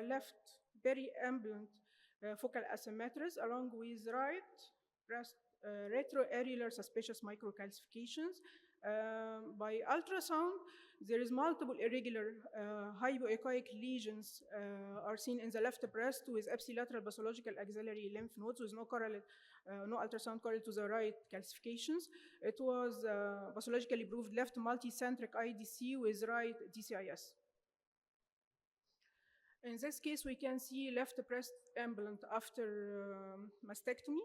left periimplant focal asymmetries along with right breast retroareolar suspicious microcalcifications. By ultrasound, there is multiple irregular hypoechoic lesions are seen in the left breast with ipsilateral pathological axillary lymph nodes with no correlate, no ultrasound correlate to the right calcifications. It was pathologically proved left multicentric IDC with right DCIS. In this case, we can see left breast implant after mastectomy.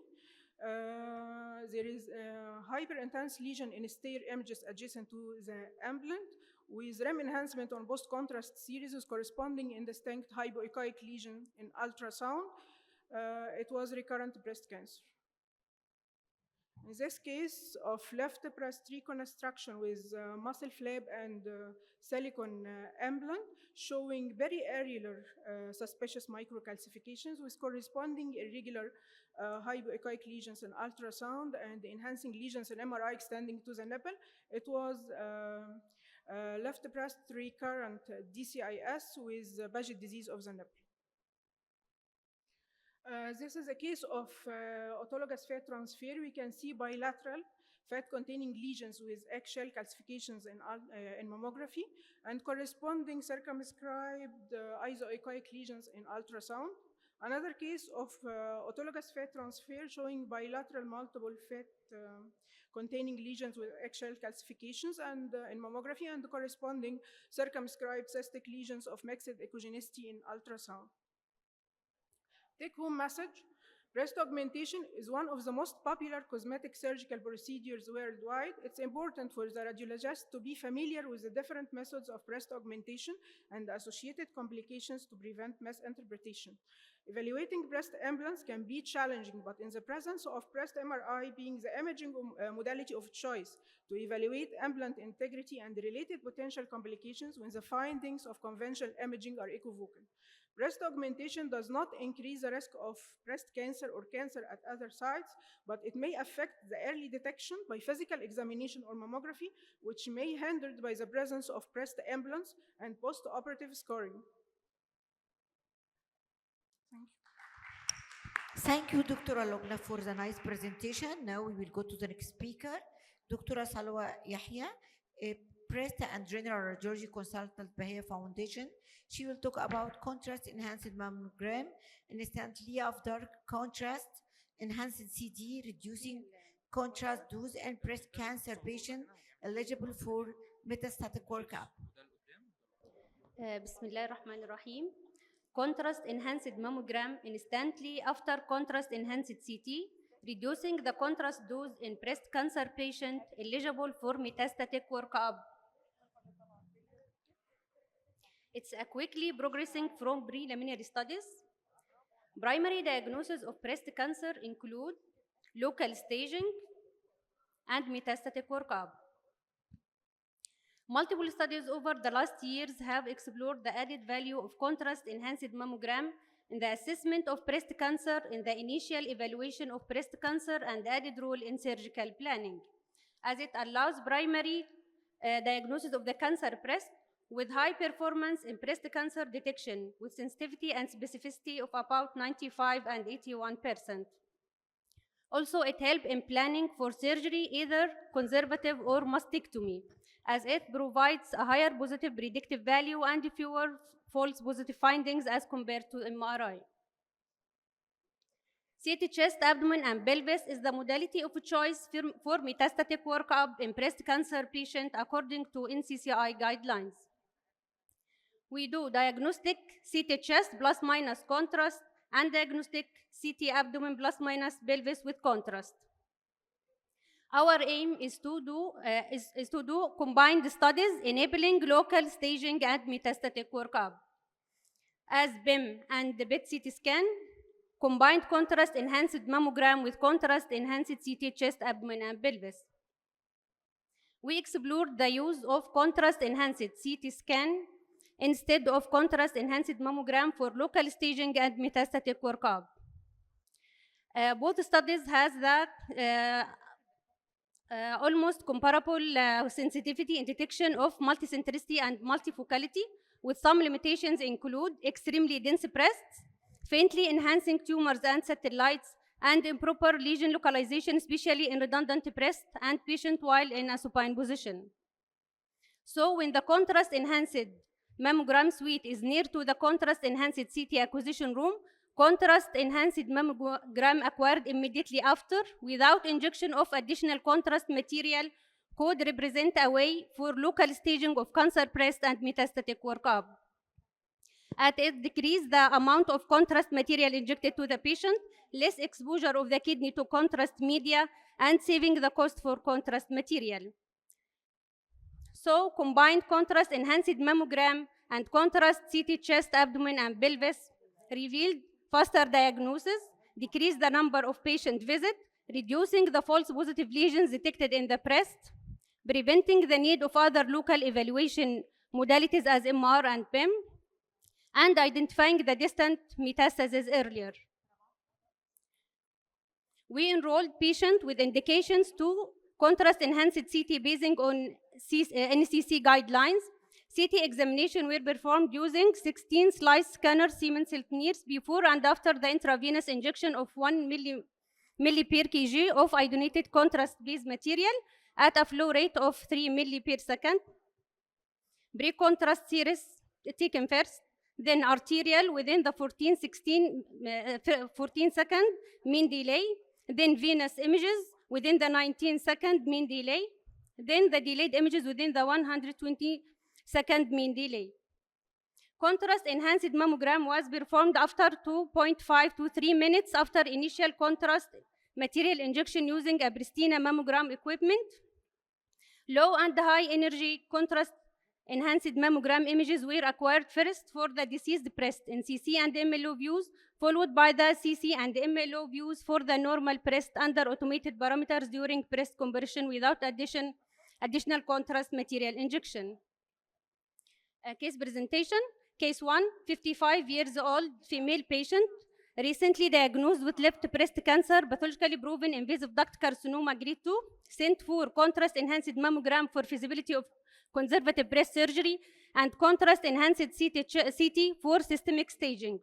There is a hyper-intense lesion in stair images adjacent to the amblant with REM enhancement on post-contrast series corresponding indistinct hypoechoic lesion in ultrasound. It was recurrent breast cancer. In this case of left breast reconstruction with muscle flap and silicone implant showing very irregular suspicious microcalcifications with corresponding irregular hypoechoic lesions in ultrasound and enhancing lesions in MRI extending to the nipple. It was left breast recurrent DCIS with Paget disease of the nipple. This is a case of autologous fat transfer. We can see bilateral fat-containing lesions with eggshell calcifications in mammography and corresponding circumscribed isoechoic lesions in ultrasound. Another case of autologous fat transfer showing bilateral multiple fat-containing lesions with eggshell calcifications and in mammography and corresponding circumscribed cystic lesions of mixed echogenicity in ultrasound. Take-home message, breast augmentation is one of the most popular cosmetic surgical procedures worldwide. It's important for the radiologist to be familiar with the different methods of breast augmentation and the associated complications to prevent misinterpretation. Evaluating breast implants can be challenging, but in the presence of breast MRI being the imaging modality of choice to evaluate implant integrity and related potential complications when the findings of conventional imaging are equivocal. Breast augmentation does not increase the risk of breast cancer or cancer at other sites, but it may affect the early detection by physical examination or mammography, which may be hindered by the presence of breast implants and post-operative scarring. Thank you. Thank you, Dr. Alogna, for the nice presentation. Now we will go to the next speaker, Dr. Salwa Yahya, a breast and general radiology consultant Bahia Foundation. She will talk about contrast-enhanced mammogram instantly after contrast-enhanced CT, reducing contrast dose and breast cancer patient eligible for metastatic workup. بسم الله الرحمن الرحيم. Contrast enhanced mammogram instantly after contrast enhanced CT, reducing the contrast dose in breast cancer patient eligible for metastatic workup. It's a quickly progressing from preliminary studies. Primary diagnosis of breast cancer include local staging and metastatic workup. Multiple studies over the last years have explored the added value of contrast-enhanced mammogram in the assessment of breast cancer, in the initial evaluation of breast cancer, and added role in surgical planning, as it allows primary diagnosis of the cancer breast with high performance in breast cancer detection with sensitivity and specificity of about 95 and 81%. Also, it helps in planning for surgery, either conservative or mastectomy, as it provides a higher positive predictive value and fewer false positive findings as compared to MRI. CT chest, abdomen, and pelvis is the modality of choice for metastatic workup in breast cancer patients according to NCCI guidelines. We do diagnostic CT chest plus minus contrast and diagnostic CT abdomen plus minus pelvis with contrast. Our aim is to do combined studies enabling local staging and metastatic workup. As BIM and the PET-CT scan, combined contrast-enhanced mammogram with contrast-enhanced CT chest, abdomen, and pelvis. We explored the use of contrast-enhanced CT scan instead of contrast-enhanced mammogram for local staging and metastatic workup. Both studies has the almost comparable sensitivity in detection of multicentricity and multifocality, with some limitations include extremely dense breasts, faintly enhancing tumors and satellites, and improper lesion localization, especially in redundant breast and patient while in a supine position. So when the contrast-enhanced mammogram suite is near to the contrast-enhanced CT acquisition room, contrast-enhanced mammogram acquired immediately after without injection of additional contrast material could represent a way for local staging of cancer breast and metastatic workup. At it decrease the amount of contrast material injected to the patient, less exposure of the kidney to contrast media, and saving the cost for contrast material. So combined contrast enhanced mammogram and contrast CT chest, abdomen, and pelvis revealed faster diagnosis, decreased the number of patient visits, reducing the false positive lesions detected in the breast, preventing the need of other local evaluation modalities as MR and PEM, and identifying the distant metastases earlier. We enrolled patients with indications to contrast-enhanced CT based on NCC guidelines. CT examination were performed using 16 slice scanner Siemens Healthineers before and after the intravenous injection of 1 milli per kg of iodinated contrast-based material at a flow rate of 3 milli per second. Pre-contrast series taken first, then arterial within the 14 second mean delay, then venous images within the 19 second mean delay, then the delayed images within the 120 second mean delay. Contrast enhanced mammogram was performed after 2.5 to 3 minutes after initial contrast material injection using a Pristina mammogram equipment. Low and high energy contrast enhanced mammogram images were acquired first for the diseased breast in CC and MLO views, followed by the CC and MLO views for the normal breast under automated parameters during breast compression without additional contrast material injection. Case presentation. Case 1, 55 years old female patient, recently diagnosed with left breast cancer, pathologically proven invasive duct carcinoma grade 2, sent for contrast enhanced mammogram for feasibility of conservative breast surgery and contrast enhanced CT for systemic staging.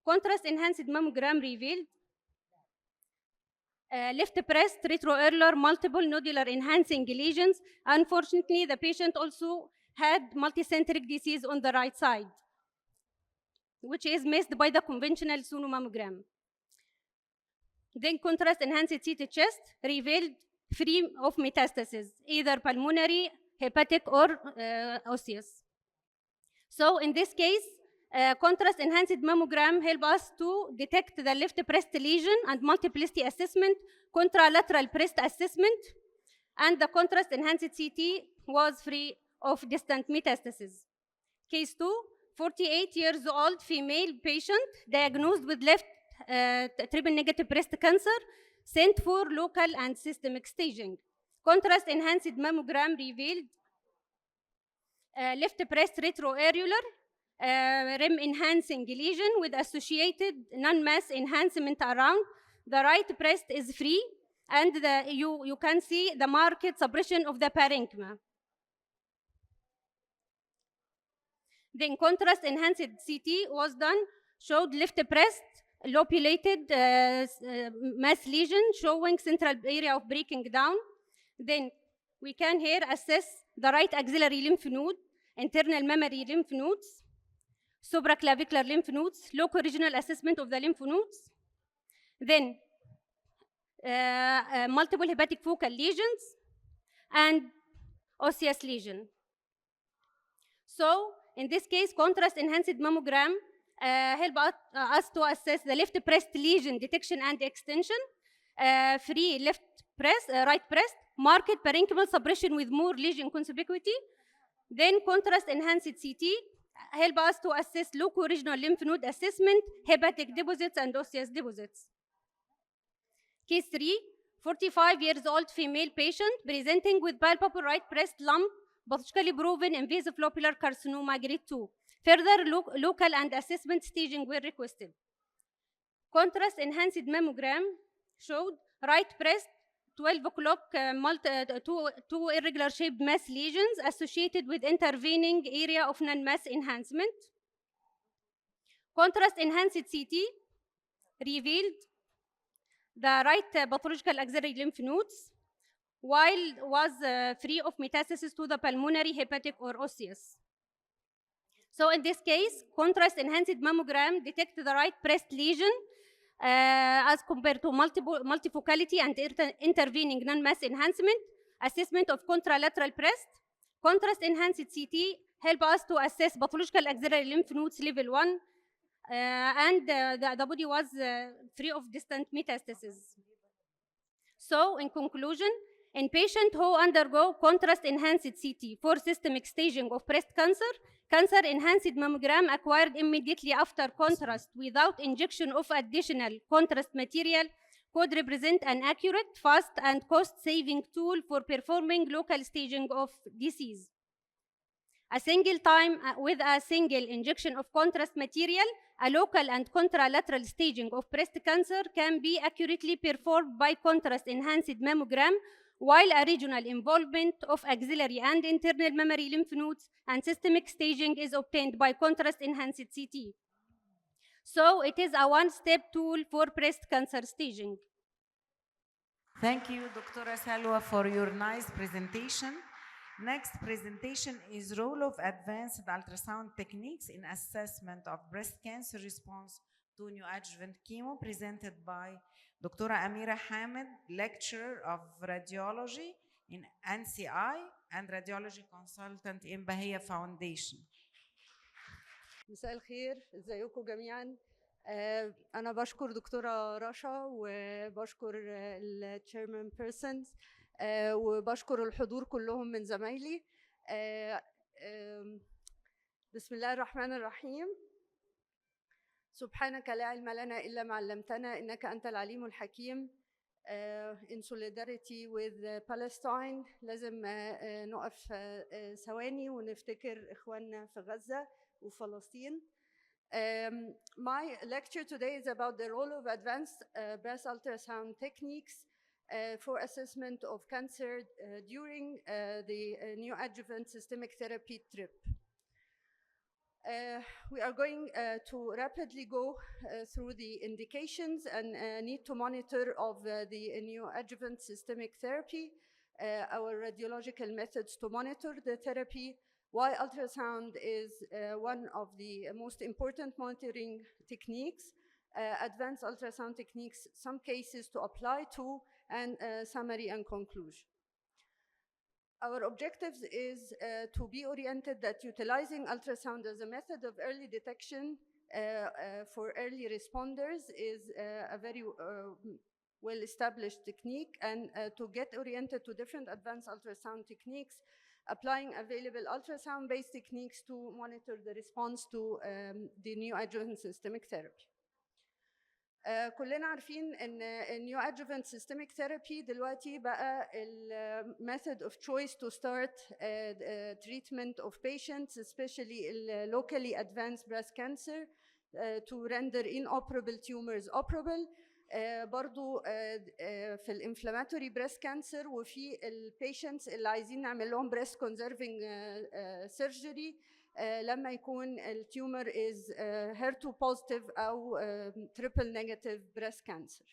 Contrast enhanced mammogram revealed left breast retroareolar multiple nodular enhancing lesions. Unfortunately, the patient also had multicentric disease on the right side, which is missed by the conventional sonomammogram. Then contrast enhanced CT chest revealed free of metastasis, either pulmonary, hepatic, or osseous. So in this case, contrast enhanced mammogram help us to detect the left breast lesion and multiplicity assessment, contralateral breast assessment, and the contrast enhanced CT was free of distant metastasis. Case 2, 48 years old female patient diagnosed with left triple negative breast cancer, sent for local and systemic staging. Contrast enhanced mammogram revealed left breast retroareolar rim enhancing lesion with associated non-mass enhancement around. The right breast is free, and you can see the marked suppression of the parenchyma. Then contrast enhanced CT was done, showed left breast lobulated mass lesion showing central area of breaking down. Then we can here assess the right axillary lymph node, internal mammary lymph nodes, supraclavicular lymph nodes, local regional assessment of the lymph nodes. Then multiple hepatic focal lesions and osseous lesion. So in this case, contrast enhanced mammogram help us to assess the left breast lesion detection and extension, free left breast, right breast, marked parenchymal suppression with more lesion conspicuity. Then contrast enhanced CT help us to assess local regional lymph node assessment, hepatic deposits, and osseous deposits. Case 3, 45 years old female patient presenting with palpable right breast lump, pathologically proven invasive lobular carcinoma grade 2. Further local and assessment staging were requested. Contrast enhanced mammogram showed right breast 12 o'clock two irregular shaped mass lesions associated with intervening area of non-mass enhancement. Contrast enhanced CT revealed the right pathological axillary lymph nodes, while was free of metastasis to the pulmonary, hepatic, or osseous. So in this case, contrast enhanced mammogram detected the right breast lesion as compared to multifocality and intervening non-mass enhancement, assessment of contralateral breast, Contrast enhanced CT help us to assess pathological axillary lymph nodes level 1 and the body was free of distant metastases. So in conclusion, in patients who undergo contrast enhanced CT for systemic staging of breast cancer, cancer enhanced mammogram acquired immediately after contrast without injection of additional contrast material could represent an accurate, fast, and cost-saving tool for performing local staging of disease. A single time with a single injection of contrast material, a local and contralateral staging of breast cancer can be accurately performed by contrast-enhanced mammogram, while a regional involvement of axillary and internal mammary lymph nodes and systemic staging is obtained by contrast-enhanced CT. So it is a one-step tool for breast cancer staging. Thank you, Dr. Salwa, for your nice presentation. Next presentation is role of advanced ultrasound techniques in assessment of breast cancer response to neoadjuvant chemo, presented by Dr. Amira Hamid, lecturer of radiology in NCI and radiology consultant in Bahia Foundation. مساء الخير، ازيكم جميعا. انا بشكر دكتوره رشا وبشكر التشيرمان بيرسونز وبشكر الحضور كلهم من زمايلي. بسم الله الرحمن الرحيم. سبحانك لا علم لنا الا ما علمتنا انك انت العليم الحكيم. In solidarity with Palestine لازم نقف ثواني ونفتكر اخواننا في غزة وفلسطين. My lecture today is about the role of advanced breast ultrasound techniques for assessment of cancer during the neoadjuvant systemic therapy trip. We are going to rapidly go through the indications and need to monitor of the neoadjuvant systemic therapy, our radiological methods to monitor the therapy, why ultrasound is one of the most important monitoring techniques, advanced ultrasound techniques, some cases to apply to, and summary and conclusion. Our objectives is to be oriented that utilizing ultrasound as a method of early detection for early responders is a very well-established technique, and to get oriented to different advanced ultrasound techniques, applying available ultrasound-based techniques to monitor the response to the neoadjuvant systemic therapy. كلنا عارفين ان neoadjuvant systemic therapy دلوقتي بقى method of choice to start treatment of patients, especially locally advanced breast cancer, to render inoperable tumors operable. برضو في الانفلاماتوري بريست كانسر وفي البيشنتس اللي عايزين نعمل لهم بريست كونزرفنج سيرجري لما يكون التيومر is HER2 positive أو triple negative breast cancer.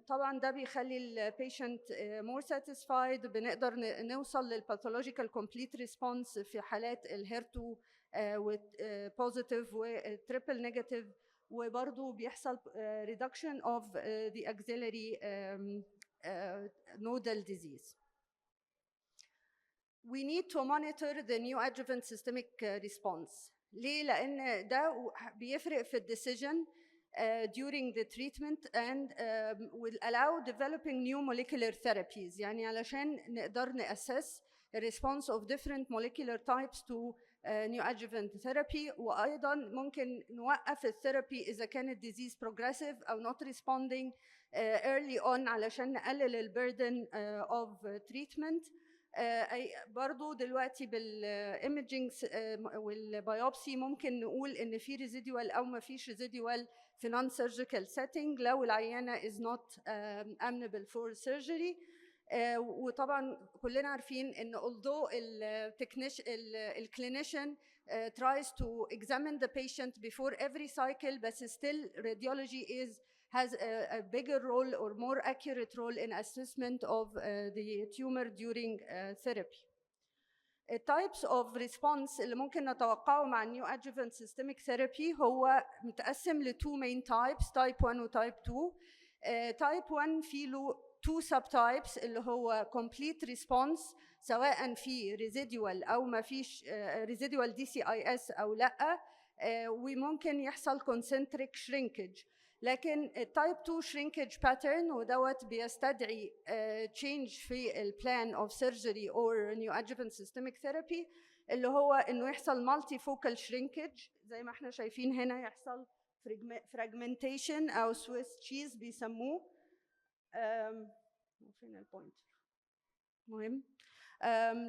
طبعا ده بيخلي البيشنت more satisfied، بنقدر نوصل للباثولوجيكال complete response في حالات الHER2 positive و triple negative، وبرضو بيحصل reduction of the axillary nodal disease. We need to monitor the neoadjuvant systemic response. ليه؟ لأن ده بيفرق في الديسيجن during the treatment and will allow developing new molecular therapies. يعني علشان نقدر نأسس response of different molecular types to neoadjuvant therapy، وأيضا ممكن نوقف الثيرابي إذا كانت disease progressive أو not responding early on علشان نقلل البردن of treatment. برضو دلوقتي بالإيميجينج والبيوبسي ممكن نقول إن في ريزيديوال أو ما فيش ريزيديوال في non surgical setting لو العيانة is not amenable for surgery. وطبعا كلنا عارفين ان although الكلينيشن tries to examine the patient before every cycle, but still radiology has a bigger role or more accurate role in assessment of the tumor during therapy. types of response اللي ممكن نتوقعه مع neoadjuvant systemic therapy هو متقسم ل two main types, type 1 و type 2. type 1 فيه له two subtypes اللي هو complete response سواء في residual أو ما فيش residual DCIS أو لأ، وممكن يحصل concentric shrinkage. لكن التايب 2 shrinkage pattern ودوت بيستدعي change في البلان of surgery or neoadjuvant systemic therapy، اللي هو انه يحصل multifocal shrinkage زي ما احنا شايفين هنا، يحصل fragmentation او Swiss cheese بيسموه. فين البوينتر؟ مهم.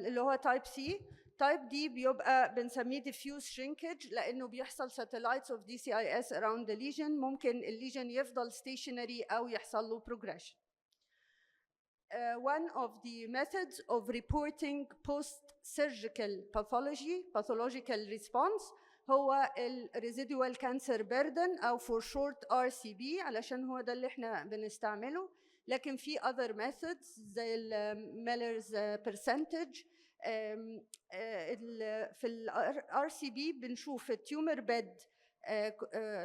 اللي هو تايب سي. تايب دي بيبقى بنسميه diffuse shrinkage لانه بيحصل satellites of DCIS around the lesion، ممكن الليجن يفضل stationary او يحصل له progression. One of the methods of reporting post-surgical pathological response هو ال residual cancer burden أو for short RCB، علشان هو ده اللي احنا بنستعمله. لكن في other methods زي ال Miller's percentage. في ال RCB بنشوف التيومر بيد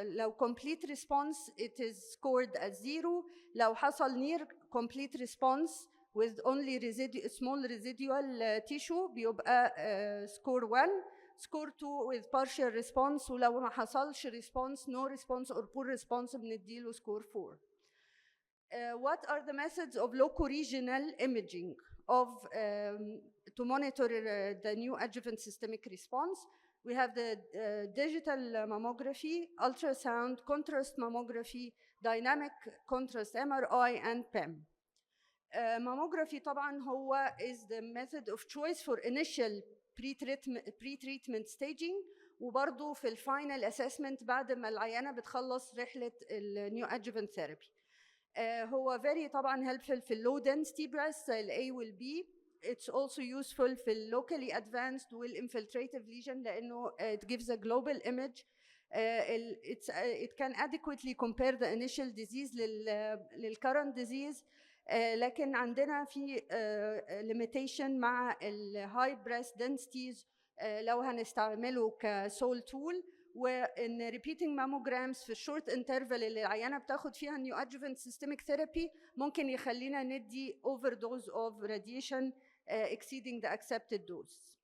لو complete response it is scored as 0. لو حصل near complete response with only small residual tissue بيبقى score 1. score 2 with partial response، ولو ما حصلش response no response or poor response بنديله score 4. What are the methods of loco-regional imaging to monitor the neoadjuvant systemic response? We have the digital mammography, ultrasound, contrast mammography, dynamic contrast MRI, and PEM. Mammography طبعا هو is the method of choice for initial pre-treatment staging، وبرضه في الفاينل assessment بعد ما العيانة بتخلص رحلة neoadjuvant therapy. هو very طبعا helpful في low density breast ال A وال B. It's also useful في ال locally advanced وال infiltrative lesion لأنه it gives a global image. It can adequately compare the initial disease لل current disease. لكن عندنا في limitation مع ال high breast densities لو هنستعمله كسول tool، وان repeating mammograms في الشورت انترفال اللي العيانه بتاخد فيها neoadjuvant systemic therapy ممكن يخلينا ندي overdose of radiation exceeding the accepted dose.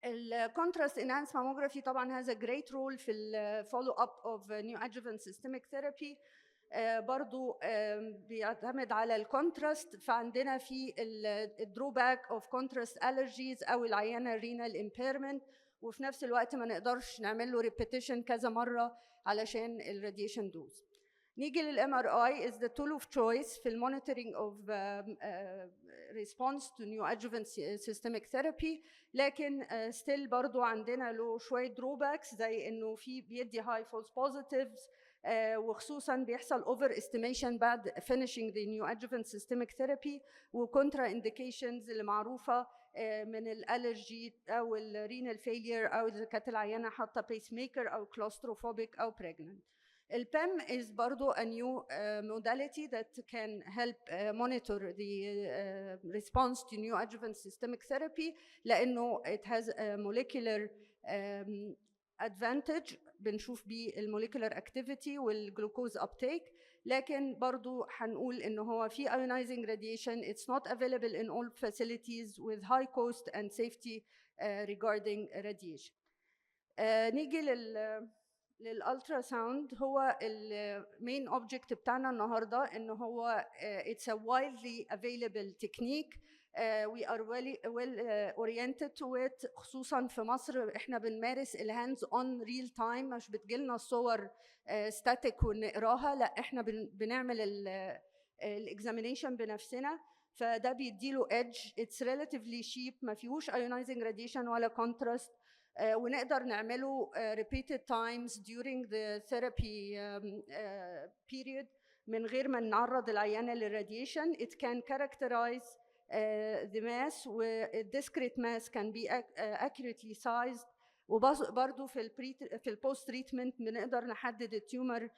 ال contrast enhanced mammography طبعا has a great role في ال follow up of neoadjuvant systemic therapy. برضو بيعتمد على الكونتراست، فعندنا في الدروباك اوف كونتراست allergies او العيانه renal impairment، وفي نفس الوقت ما نقدرش نعمل له repetition كذا مره علشان الراديشن دوز. نيجي للام ار اي is the tool of choice في المونيتورنج of response to neoadjuvant systemic therapy، لكن still برضو عندنا له شويه drawbacks زي انه في بيدي high false positives، وخصوصا بيحصل over estimation بعد finishing the neoadjuvant systemic therapy، وcontra indications اللي معروفه من الالرجي او الرينال فيلير او اذا كانت العيانه حاطه بيس ميكر او claustrophobic او pregnant. الPEM is برضو a new modality that can help monitor the response to neoadjuvant systemic therapy لأنه it has a molecular advantage، بنشوف بيه الموليكولار activity والجلوكوز uptake، لكن برضو هنقول إنه هو في ionizing radiation it's not available in all facilities with high cost and safety regarding radiation. نيجي للالترا ساوند. هو المين اوبجكت بتاعنا النهارده ان هو it's a widely available technique. We are well oriented to it. خصوصا في مصر احنا بنمارس الهاندز اون ريل تايم، مش بتجيلنا الصور ستاتيك ونقراها، لا احنا بنعمل الاكزامينيشن بنفسنا، فده بيديله edge. It's relatively cheap، ما فيهوش ionizing radiation ولا contrast، ونقدر نعمله repeated times during the therapy period من غير ما نعرض العيانة للراديشن. It can characterize the mass، discrete mass can be accurately sized، وبرضه في البوست تريتمنت بنقدر نحدد التيومر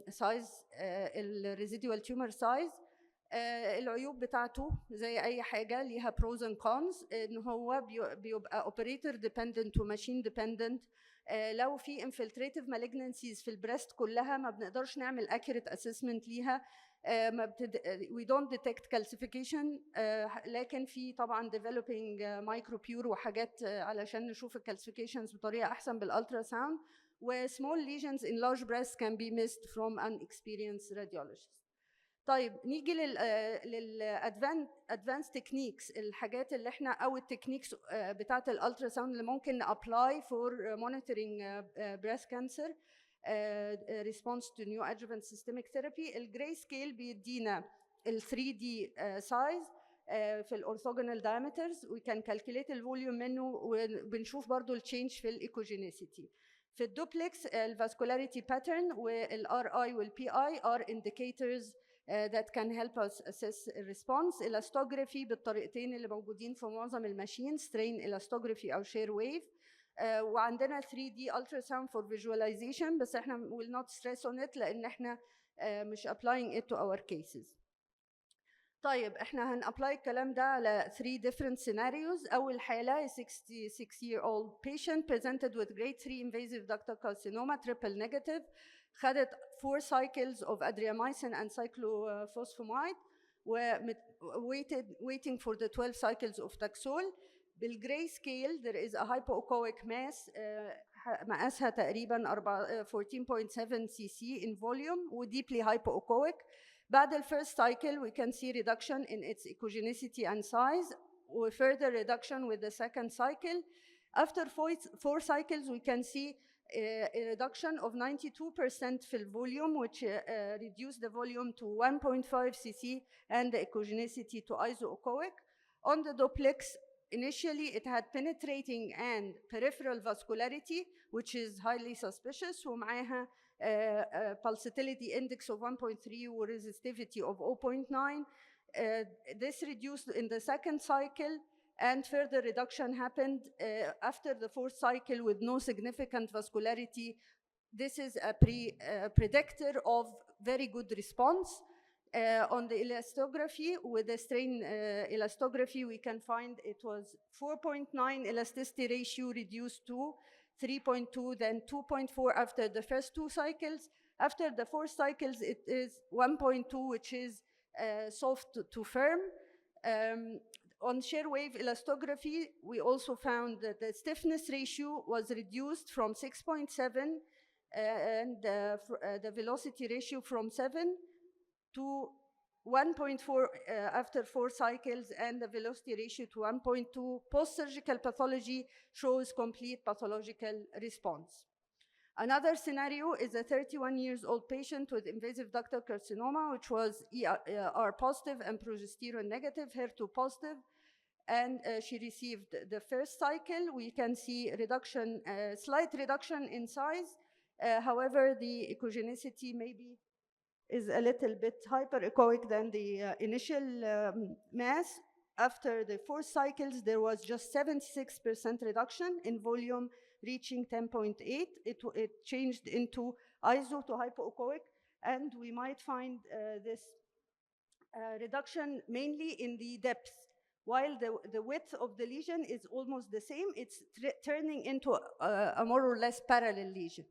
سايز، الريزيدوال تيومر سايز. العيوب بتاعته زي اي حاجه ليها pros and cons، ان هو بيبقى operator dependent وماشين dependent. لو في infiltrative malignancies في البريست كلها ما بنقدرش نعمل accurate assessment ليها، we don't detect calcification لكن في طبعا developing micropure وحاجات علشان نشوف الكالسيفيكيشنز بطريقه احسن بالالترا ساوند و small lesions in large breasts can be missed from an experienced radiologist. طيب نيجي للادفانس تكنيكس الحاجات اللي احنا او التكنيكس بتاعه الالترا ساوند اللي ممكن نابلاي فور مونيتورنج بريست كانسر response to neoadjuvant systemic therapy. الجراي سكيل بيدينا ال 3 دي سايز في الاورثوجونال diameters we can calculate الفوليوم منه وبنشوف برضو التشينج في الايكوجينيسيتي. في الدوبلكس الفاسكولاريتي باترن والار اي والبي اي are indicators that can help us assess الريسبونس. الاستوجرافي بالطريقتين اللي موجودين في معظم الماشين سترين الاستوجرافي او شير ويف وعندنا 3D ultrasound for visualization بس احنا will not stress on it لان احنا مش applying it to our cases. طيب احنا هنابلاي الكلام ده على 3 different scenarios. اول حاله 66-year-old patient presented with grade 3 invasive ductal carcinoma triple negative خدت 4 cycles of adriamycin and cyclophosphamide waiting for the 12 cycles of Taxol. بالجراي سكيل there is a hypoechoic mass مقاسها تقريبا 14.7 cc in volume و deeply hypoechoic. بعد الفيرست cycle we can see reduction in its echogenicity and size و further reduction with the second cycle. After 4 cycles we can see a reduction of 92% في الvolume which reduced the volume to 1.5 cc and the echogenicity to isoechoic. On the duplex initially it had penetrating and peripheral vascularity which is highly suspicious ومعاها pulsatility index of 1.3 و resistivity of 0.9. This reduced in the second cycle and further reduction happened after the fourth cycle with no significant vascularity. This is a predictor of very good response. On the elastography, with the strain elastography, we can find it was 4.9 elasticity ratio reduced to 3.2, then 2.4 after the first 2 cycles. After the 4 cycles, it is 1.2, which is soft to firm. On shear wave elastography, we also found that the stiffness ratio was reduced from 6.7 and the velocity ratio from 7 to 1.4 after 4 cycles and the velocity ratio to 1.2. Post-surgical pathology shows complete pathological response. Another scenario is a 31-year-old patient with invasive ductal carcinoma, which was ER positive and progesterone negative, HER2 positive, and she received the first cycle. We can see reduction, slight reduction in size. However, the echogenicity maybe is a little bit hyperechoic than the initial mass. After the 4 cycles, there was just 76% reduction in volume, reaching 10.8. It changed into iso to hypoechoic, and we might find this reduction mainly in the depth. While the width of the lesion is almost the same, it's turning into a more or less parallel lesion.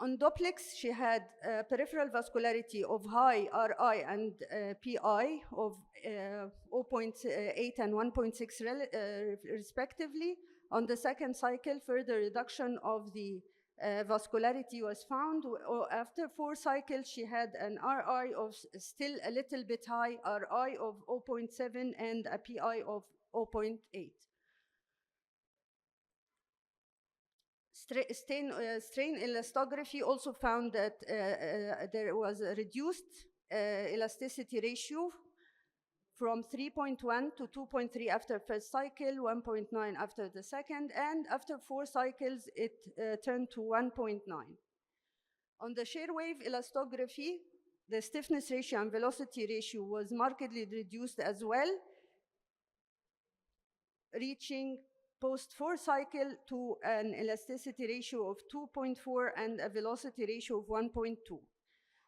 On duplex, she had peripheral vascularity of high RI and PI of 0.8 and 1.6 respectively. On the second cycle, further reduction of the vascularity was found. After 4 cycles, she had an RI of still a little bit high, RI of 0.7 and a PI of 0.8. Strain elastography also found that there was a reduced elasticity ratio from 3.1 to 2.3 after first cycle, 1.9 after the second, and after 4 cycles, it turned to 1.9. On the shear wave elastography, the stiffness ratio and velocity ratio was markedly reduced as well, reaching post 4 cycle to an elasticity ratio of 2.4 and a velocity ratio of 1.2.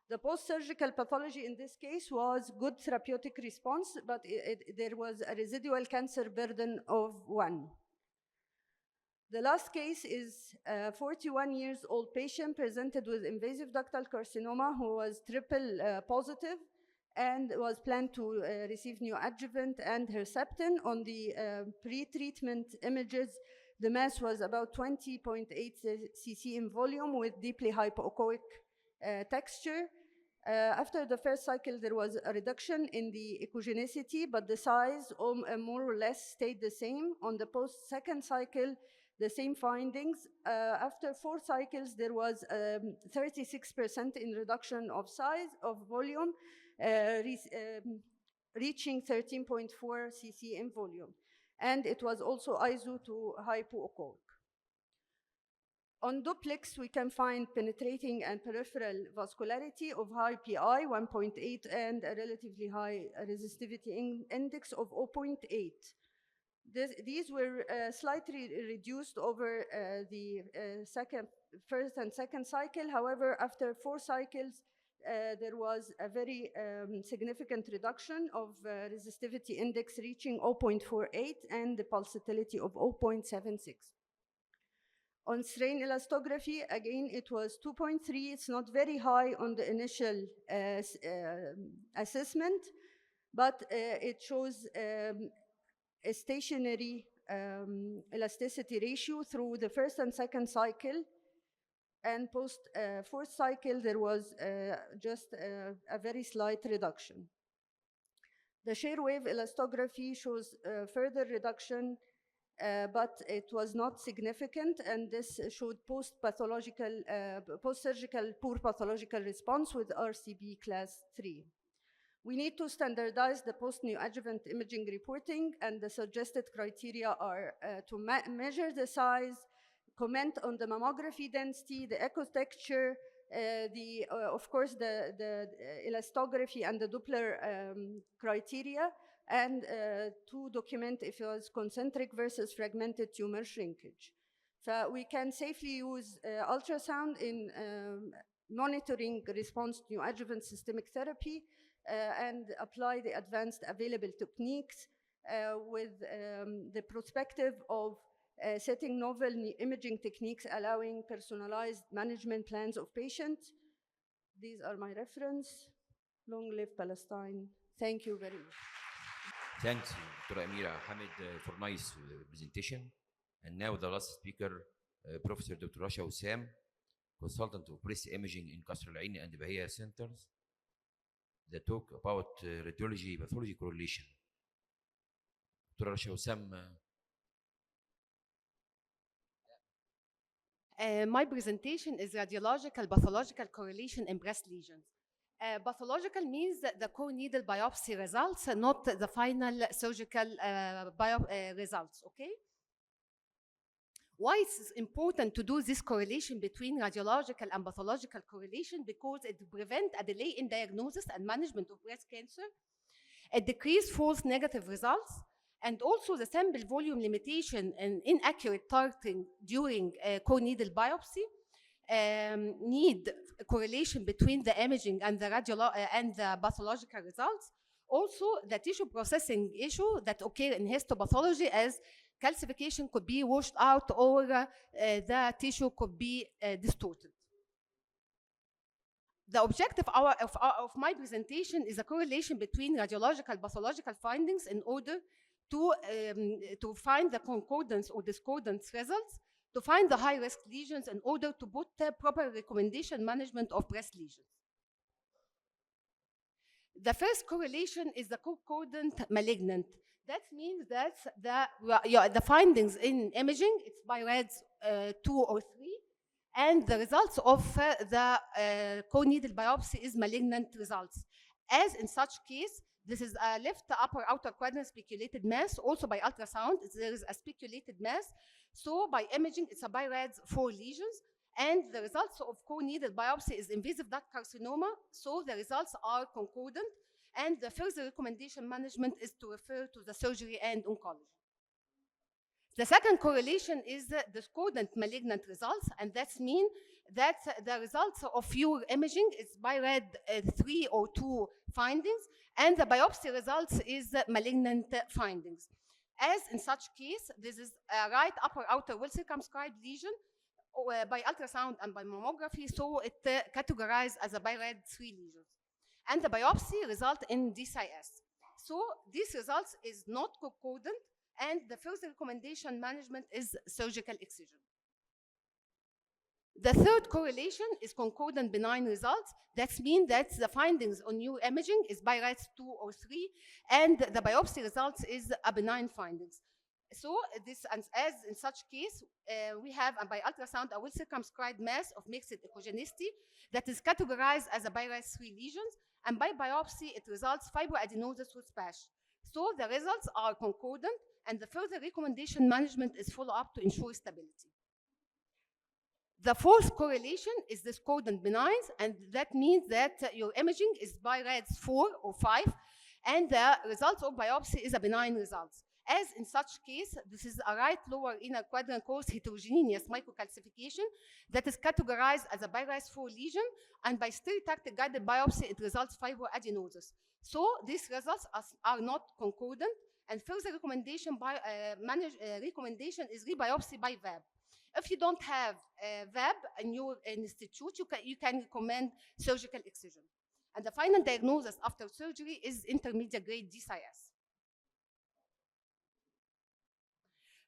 The post-surgical pathology in this case was good therapeutic response, but there was a residual cancer burden of 1. The last case is a 41 years old patient presented with invasive ductal carcinoma who was triple positive and was planned to receive neoadjuvant and Herceptin. On the pre-treatment images, the mass was about 20.8 cc in volume with deeply hypoechoic texture. After the first cycle, there was a reduction in the echogenicity, but the size more or less stayed the same. On the post-second cycle, the same findings. After 4 cycles, there was 36% in reduction of size, of volume, reaching 13.4 cc in volume. And it was also iso to hypoechoic. On duplex, we can find penetrating and peripheral vascularity of high PI, 1.8, and a relatively high resistivity index of 0.8. These were slightly reduced over the first and second cycle. However, after 4 cycles, there was a very significant reduction of resistivity index reaching 0.48 and the pulsatility of 0.76. On strain elastography, again, it was 2.3. It's not very high on the initial assessment, but it shows a stationary elasticity ratio through the first and second cycle. And post fourth cycle, there was just a very slight reduction. The shear wave elastography shows further reduction, but it was not significant, and this showed post-surgical poor pathological response with RCB class 3. We need to standardize the post-neoadjuvant imaging reporting, and the suggested criteria are to measure the size, comment on the mammography density, the echo texture, of course, the elastography and the Doppler criteria, and to document if it was concentric versus fragmented tumor shrinkage. So we can safely use ultrasound in monitoring response to neoadjuvant systemic therapy and apply the advanced available techniques with the perspective of setting novel imaging techniques allowing personalized management plans of patients. These are my reference. Long live Palestine. Thank you very much. Thanks, Dr. Amira Hamid, for nice presentation. And now the last speaker, Professor Dr. Rasha Hussam, consultant of breast imaging in Qasr Al Ain and Bahia centers. The talk about radiology pathology correlation. Dr. Rasha Hussam. My presentation is radiological pathological correlation in breast lesions. Pathological means that the core needle biopsy results, not the final surgical results, okay? Why it's important to do this correlation between radiological and pathological correlation? Because it prevents a delay in diagnosis and management of breast cancer. It decreases false negative results, and also the sample volume limitation and inaccurate targeting during core needle biopsy need correlation between the imaging and the pathological results. Also, the tissue processing issue that occur in histopathology as calcification could be washed out or the tissue could be distorted. The objective of my presentation is a correlation between radiological pathological findings in order to find the concordance or discordance results, to find the high-risk lesions in order to put proper recommendation management of breast lesions. The first correlation is the concordant malignant. That means that the findings in imaging, it's by RADS 2 or 3, and the results of the core needle biopsy is malignant results. As in such case, this is a left upper outer quadrant speculated mass. Also by ultrasound, there is a speculated mass. So by imaging, it's a BI-RADS 4 lesions. And the results of core needle biopsy is invasive duct carcinoma. So the results are concordant. And the further recommendation management is to refer to the surgery and oncology. The second correlation is the discordant malignant results. And that means that the results of your imaging is BI-RAD 3 or 2 findings, and the biopsy results is malignant findings. As in such case, this is a right upper outer well circumscribed lesion by ultrasound and by mammography, so it categorized as a BI-RAD 3 lesions. And the biopsy result in DCIS. So these results is not concordant, and the further recommendation management is surgical excision. The third correlation is concordant benign results. That means that the findings on new imaging is BI-RAD 2 or 3, and the biopsy results is a benign findings. So this, as in such case, we have by ultrasound a well circumscribed mass of mixed echogenicity that is categorized as a BI-RAD 3 lesions, and by biopsy it results fibroadenosis with PASH. So the results are concordant, and the further recommendation management is follow up to ensure stability. The fourth correlation is discordant benign, and that means that your imaging is BI-RAD 4 or 5, and the results of biopsy is a benign result. As in such case, this is a right lower inner quadrant coarse heterogeneous microcalcification that is categorized as a BI-RAD 4 lesion, and by stereotactic guided biopsy, it results fibroadenosis. So these results are not concordant, and further recommendation recommendation is rebiopsy by VAB. If you don't have VAB in your institute, you can recommend surgical excision. And the final diagnosis after surgery is intermediate grade DCIS.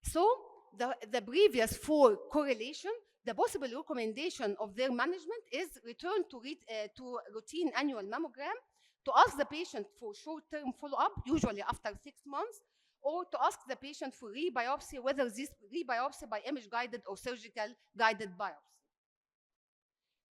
So the previous four correlation, the possible recommendation of their management is return to routine annual mammogram, to ask the patient for short-term follow-up, usually after 6 months, or to ask the patient for rebiopsy, whether this rebiopsy by image-guided or surgical-guided biopsy.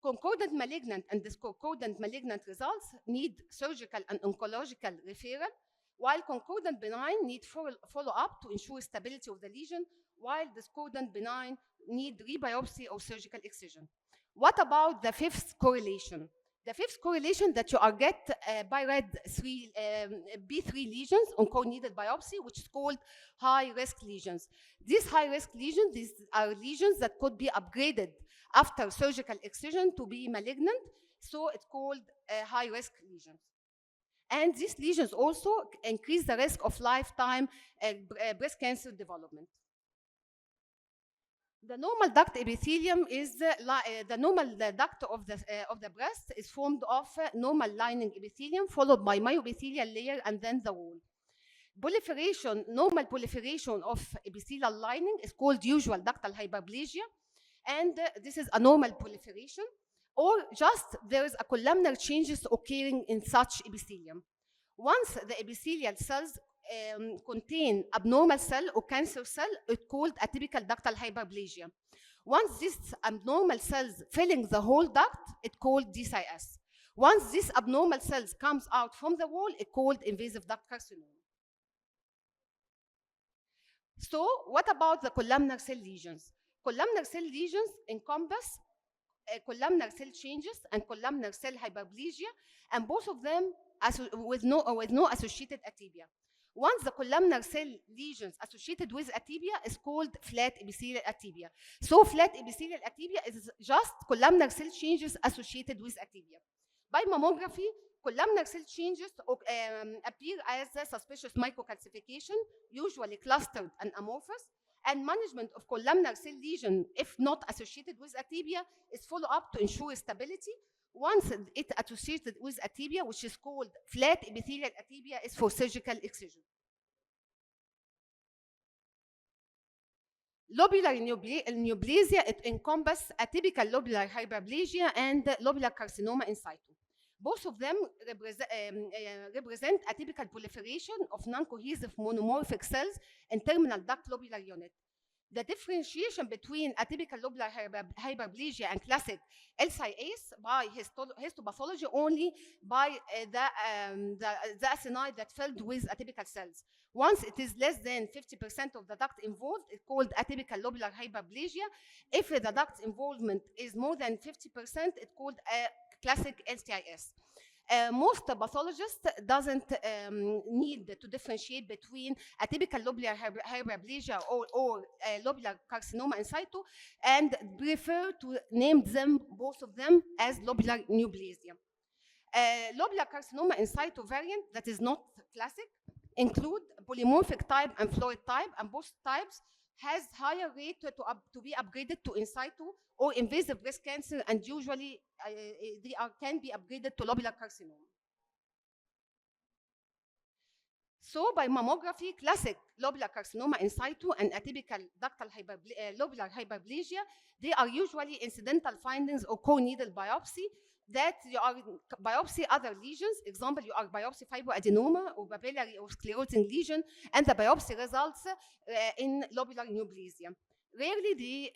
Concordant malignant and discordant malignant results need surgical and oncological referral, while concordant benign need follow-up to ensure stability of the lesion, while discordant benign need rebiopsy or surgical excision. What about the fifth correlation? The fifth correlation that you are get BI-RAD 3, B3 lesions on co-needed biopsy, which is called high-risk lesions. These high-risk lesions, these are lesions that could be upgraded after surgical excision to be malignant, so it's called high-risk lesions. And these lesions also increase the risk of lifetime breast cancer development. The normal duct epithelium is the normal duct of the breast is formed of normal lining epithelium followed by myoepithelial layer and then the wall. Proliferation, normal proliferation of epithelial lining is called usual ductal hyperplasia, and this is a normal proliferation, or just there is a columnar changes occurring in such epithelium. Once the epithelial cells contain abnormal cell or cancer cell, it's called atypical ductal hyperplasia. Once these abnormal cells filling the whole duct, it's called DCIS. Once these abnormal cells comes out from the wall, it's called invasive duct carcinoma. So what about the columnar cell lesions? Columnar cell lesions encompass columnar cell changes and columnar cell hyperplasia, and both of them with no associated atypia. Once the columnar cell lesions associated with atypia is called flat epithelial atypia. So flat epithelial atypia is just columnar cell changes associated with atypia. By mammography, columnar cell changes appear as a suspicious microcalcification, usually clustered and amorphous, and management of columnar cell lesion, if not associated with atypia, is follow-up to ensure stability. Once it associated with atypia, which is called flat epithelial atypia, is for surgical excision. Lobular neoplasia, it encompasses atypical lobular hyperplasia and lobular carcinoma in situ. Both of them represent atypical proliferation of non-cohesive monomorphic cells in terminal duct lobular unit. The differentiation between atypical lobular hyperplasia and classic LCIS by histopathology only by the acini that filled with atypical cells. Once it is less than 50% of the duct involved, it's called atypical lobular hyperplasia. If the duct involvement is more than 50%, it's called a classic LCIS. Most pathologists doesn't need to differentiate between atypical lobular hyperplasia or lobular carcinoma in situ, and prefer to name them, both of them, as lobular neoplasia. Lobular carcinoma in situ variant that is not classic include polymorphic type and fluid type, and both types has higher rate to be upgraded to in situ or invasive breast cancer, and usually can be upgraded to lobular carcinoma. So by mammography, classic lobular carcinoma in situ and atypical ductal lobular hyperplasia, they are usually incidental findings or core needle biopsy that you are biopsy other lesions. Example, you are biopsy fibroadenoma or papillary or sclerosing lesion, and the biopsy results in lobular neoplasia. Rarely they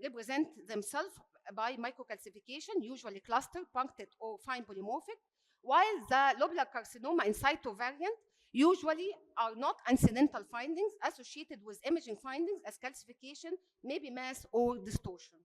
represent themselves by microcalcification, usually cluster, punctate, or fine polymorphic, while the lobular carcinoma in situ variant usually are not incidental findings associated with imaging findings as calcification, maybe mass or distortion.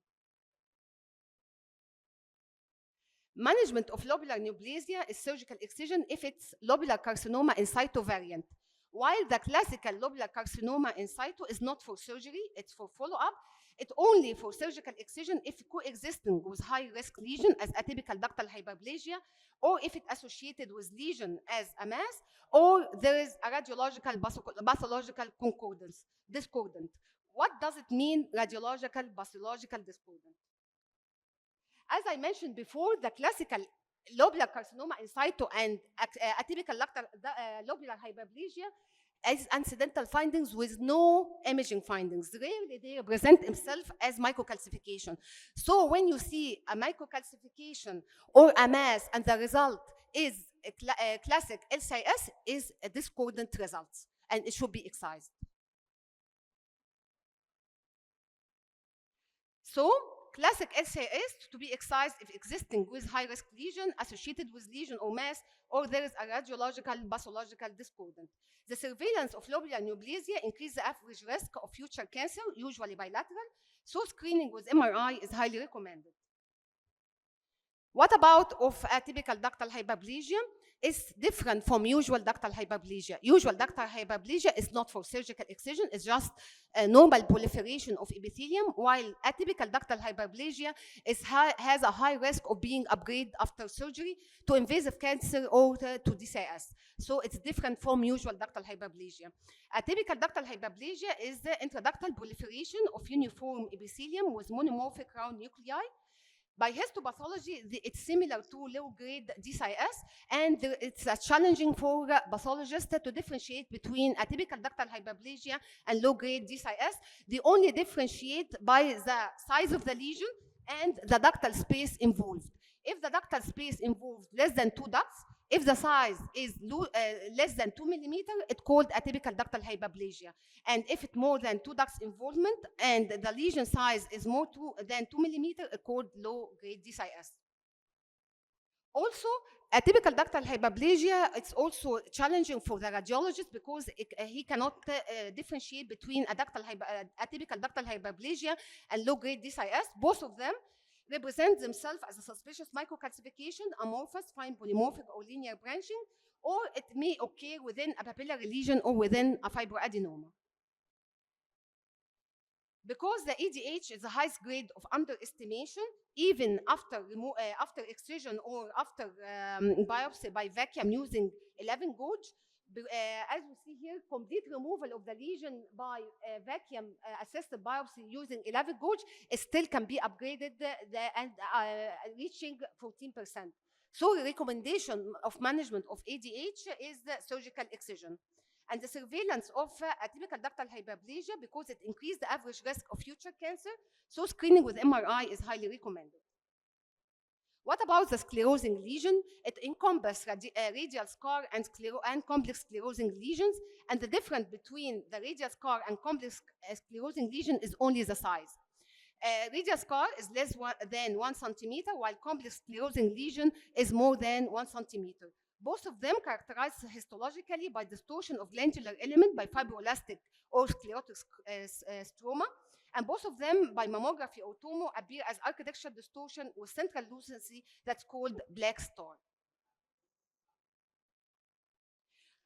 Management of lobular neoplasia is surgical excision if it's lobular carcinoma in situ variant, while the classical lobular carcinoma in situ is not for surgery, it's for follow-up. It's only for surgical excision if coexisting with high-risk lesion as atypical ductal hyperplasia, or if it's associated with lesion as a mass, or there is a radiological pathological discordant. What does it mean, radiological pathological discordant? As I mentioned before, the classical lobular carcinoma in situ and atypical lobular hyperplasia as incidental findings with no imaging findings. Rarely they present themselves as microcalcification. So when you see a microcalcification or a mass and the result is a classic LCIS, is a discordant results, and it should be excised. So classic LCIS to be excised if existing with high-risk lesion, associated with lesion or mass, or there is a radiological pathological discordant. The surveillance of lobular neoplasia increases the average risk of future cancer, usually bilateral, so screening with MRI is highly recommended. What about of atypical ductal hyperplasia? Is different from usual ductal hyperplasia. Usual ductal hyperplasia is not for surgical excision, it's just a normal proliferation of epithelium, while atypical ductal hyperplasia has a high risk of being upgraded after surgery to invasive cancer or to DCIS. So it's different from usual ductal hyperplasia. Atypical ductal hyperplasia is the intraductal proliferation of uniform epithelium with monomorphic round nuclei. By histopathology, it's similar to low-grade DCIS, and it's challenging for pathologists to differentiate between atypical ductal hyperplasia and low-grade DCIS. They only differentiate by the size of the lesion and the ductal space involved. If the ductal space involved less than 2 ducts, if the size is less than 2 millimeters, it's called atypical ductal hyperplasia. And if it's more than 2 ducts involvement and the lesion size is more than 2 millimeters, it's called low-grade DCIS. Also, atypical ductal hyperplasia, it's also challenging for the radiologist because he cannot differentiate between atypical ductal hyperplasia and low-grade DCIS. Both of them represent themselves as a suspicious microcalcification, amorphous, fine polymorphic, or linear branching, or it may occur within a papillary lesion or within a fibroadenoma. Because the EDH is the highest grade of underestimation, even after excision or after biopsy by vacuum using 11 gauge, as we see here, complete removal of the lesion by vacuum assisted biopsy using 11 gauge, it still can be upgraded and reaching 14%. So the recommendation of management of ADH is the surgical excision. And the surveillance of atypical ductal hyperplasia, because it increased the average risk of future cancer, so screening with MRI is highly recommended. What about the sclerosing lesion? It encompasses radial scar and complex sclerosing lesions, and the difference between the radial scar and complex sclerosing lesion is only the size. Radial scar is less than 1 centimeter, while complex sclerosing lesion is more than 1 centimeter. Both of them characterized histologically by distortion of glandular element by fibroelastic or sclerotic stroma, and both of them by mammography or tomo appear as architectural distortion with central lucency that's called black star.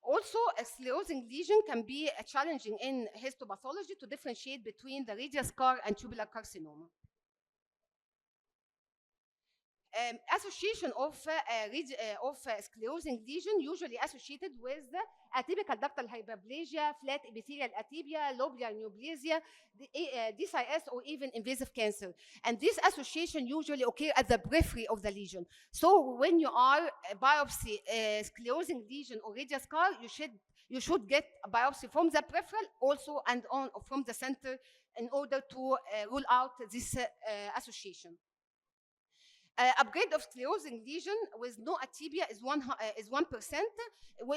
Also, a sclerosing lesion can be challenging in histopathology to differentiate between the radial scar and tubular carcinoma. Association of sclerosing lesion usually associated with atypical ductal hyperplasia, flat epithelial atypia, lobular neoplasia, DCIS, or even invasive cancer. And this association usually occur at the periphery of the lesion. So when you are biopsy sclerosing lesion or radius scar, you should get a biopsy from the peripheral also and from the center in order to rule out this association. Upgrade of sclerosing lesion with no atypia is 1%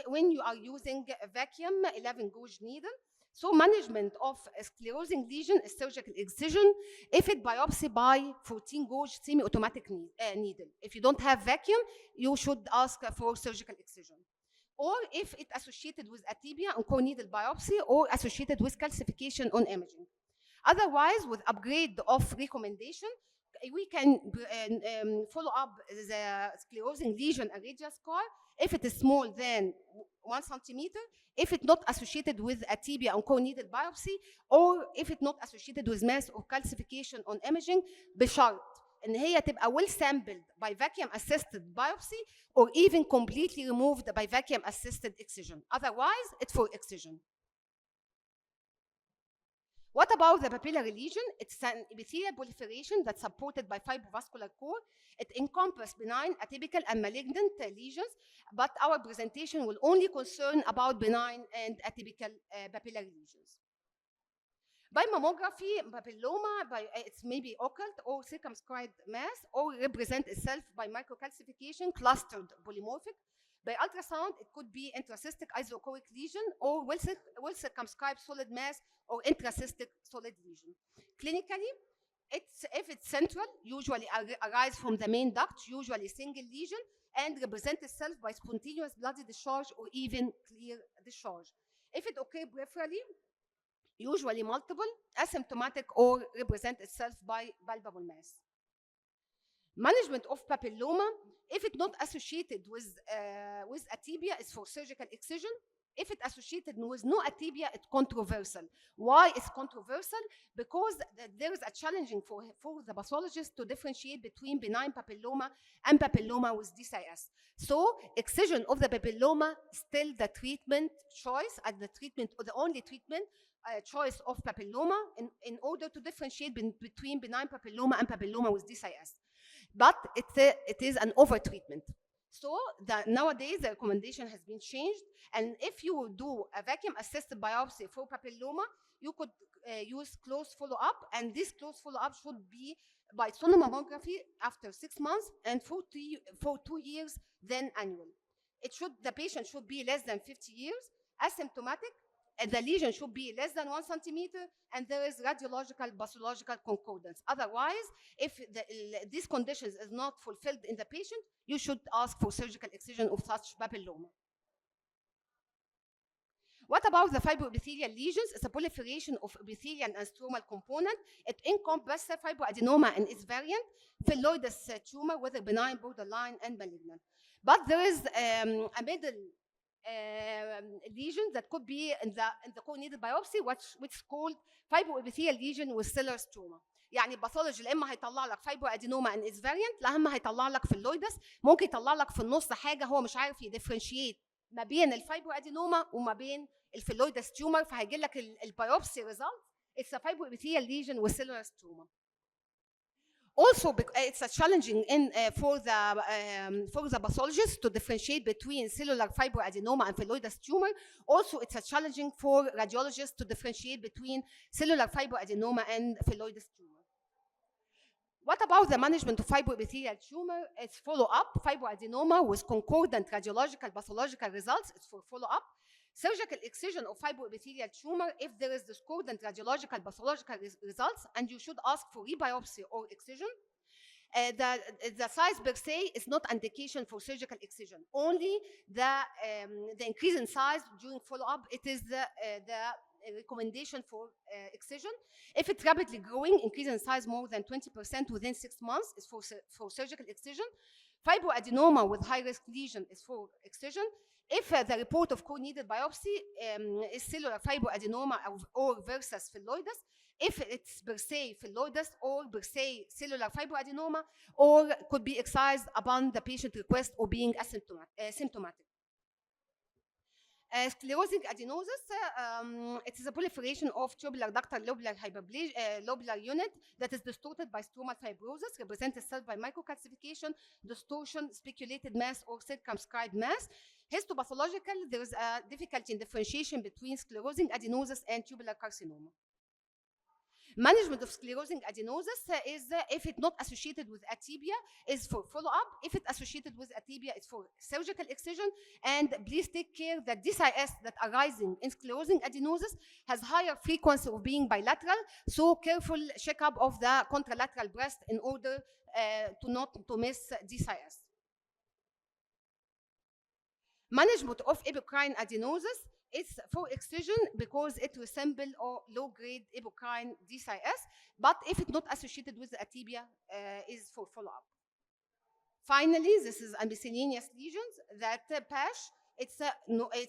when you are using a vacuum 11 gauge needle. So management of a sclerosing lesion is surgical excision if it biopsy by 14 gauge semi-automatic needle. If you don't have vacuum, you should ask for surgical excision. Or if it associated with atypia on core needle biopsy or associated with calcification on imaging. Otherwise, with upgrade of recommendation, we can follow up the sclerosing lesion and radius scar if it is small than 1 centimeter, if it's not associated with atypia on core needle biopsy, or if it's not associated with mass or calcification on imaging, بشرط ان هي تبقى well sampled by vacuum assisted biopsy or even completely removed by vacuum assisted excision. Otherwise, it's for excision. What about the papillary lesion? It's an epithelial proliferation that's supported by fibrovascular core. It encompasses benign, atypical, and malignant lesions, but our presentation will only concern about benign and atypical papillary lesions. By mammography, papilloma, it's maybe occult or circumscribed mass, or represent itself by microcalcification, clustered polymorphic. By ultrasound, it could be intracystic isochoric lesion or well circumscribed solid mass or intracystic solid lesion. Clinically, if it's central, usually arise from the main duct, usually single lesion, and represent itself by spontaneous bloody discharge or even clear discharge. If it occurs peripherally, usually multiple, asymptomatic, or represent itself by palpable mass. Management of papilloma, if it's not associated with atypia, is for surgical excision. If it's associated with no atypia, it's controversial. Why is controversial? Because there is a challenging for the pathologist to differentiate between benign papilloma and papilloma with DCIS. So excision of the papilloma still the treatment choice and the only treatment choice of papilloma in order to differentiate between benign papilloma and papilloma with DCIS. But it is an over-treatment. So nowadays, the recommendation has been changed. And if you do a vacuum-assisted biopsy for papilloma, you could use close follow-up. And this close follow-up should be by sonomammography after 6 months and for 2 years, then annual. The patient should be less than 50 years, asymptomatic, and the lesion should be less than 1 centimeter, and there is radiological pathological concordance. Otherwise, if these conditions is not fulfilled in the patient, you should ask for surgical excision of such papilloma. What about the fibroepithelial lesions? It's a proliferation of epithelial and stromal component. It encompasses fibroadenoma and its variant, phylloidous tumor, whether benign, borderline, and malignant. But there is a middle lesion that could be in the core needle biopsy, which is called fibroepithelial lesion with Seller's tumor. يعني الباثولوجي لا اما هيطلع لك فايبروادينوما ان اتس فاريانت، لا اما هيطلع لك فيلويدس، ممكن يطلع لك في النص حاجه هو مش عارف يديفرنشيت ما بين الفايبروادينوما وما بين الفيلويدس تيومر، فهيجي لك البيوبسي ريزلت اتس ا فايبروepithelial lesion with Seller's tumor. Also, it's a challenging for the pathologist to differentiate between cellular fibroadenoma and phylloidous tumor. Also, it's a challenging for radiologists to differentiate between cellular fibroadenoma and phylloidous tumor. What about the management of fibroepithelial tumor? It's follow-up. Fibroadenoma with concordant radiological pathological results. It's for follow-up. Surgical excision of fibroepithelial tumor if there is discordant radiological pathological results, and you should ask for rebiopsy or excision. The size per se is not indication for surgical excision. Only the increase in size during follow-up, it is the recommendation for excision. If it's rapidly growing, increase in size more than 20% within 6 months is for surgical excision. Fibroadenoma with high-risk lesion is for excision. If the report of core-needle biopsy is cellular fibroadenoma or versus phylloides, if it's per se phylloides or per se cellular fibroadenoma, or could be excised upon the patient request or being symptomatic. Sclerosing adenosis, it is a proliferation of tubular ductal lobular unit that is distorted by stromal fibrosis, represented itself by microcalcification, distortion, speculated mass, or circumscribed mass. Histopathological, there is a difficulty in differentiation between sclerosing adenosis and tubular carcinoma. Management of sclerosing adenosis is if it's not associated with atibia is for follow-up. If it's associated with atibia, it's for surgical excision. And please take care that DCIS that arising in sclerosing adenosis has higher frequency of being bilateral. So careful checkup of the contralateral breast in order to miss DCIS. Management of epicrine adenosis is for excision because it resembles low-grade epicrine DCIS, but if it's not associated with the atibia, is for follow-up. Finally, this is a miscellaneous lesions that PASH, it's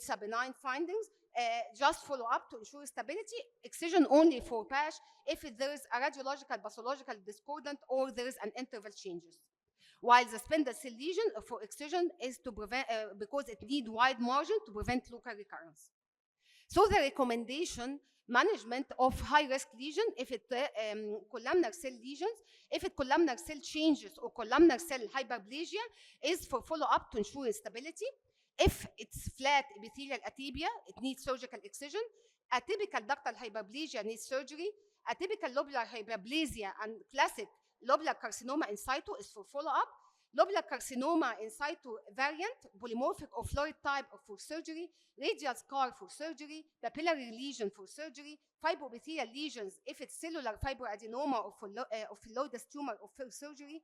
a benign findings, just follow up to ensure stability, excision only for PASH if there is a radiological pathological discordant or there is an interval changes. While the spindle cell lesion for excision is to prevent, because it needs wide margin to prevent local recurrence. So the recommendation, management of high-risk lesion, if it columnar cell lesions, if it columnar cell changes or columnar cell hyperplasia, is for follow-up to ensure stability. If it's flat epithelial atibia, it needs surgical excision. Atypical ductal hyperplasia needs surgery. Atypical lobular hyperplasia and classic lobular carcinoma in situ is for follow-up. Lobular carcinoma in situ variant, polymorphic or florid type for surgery, radial scar for surgery, papillary lesion for surgery, fibroepithelial lesions if it's cellular fibroadenoma or phylloides tumor or for surgery,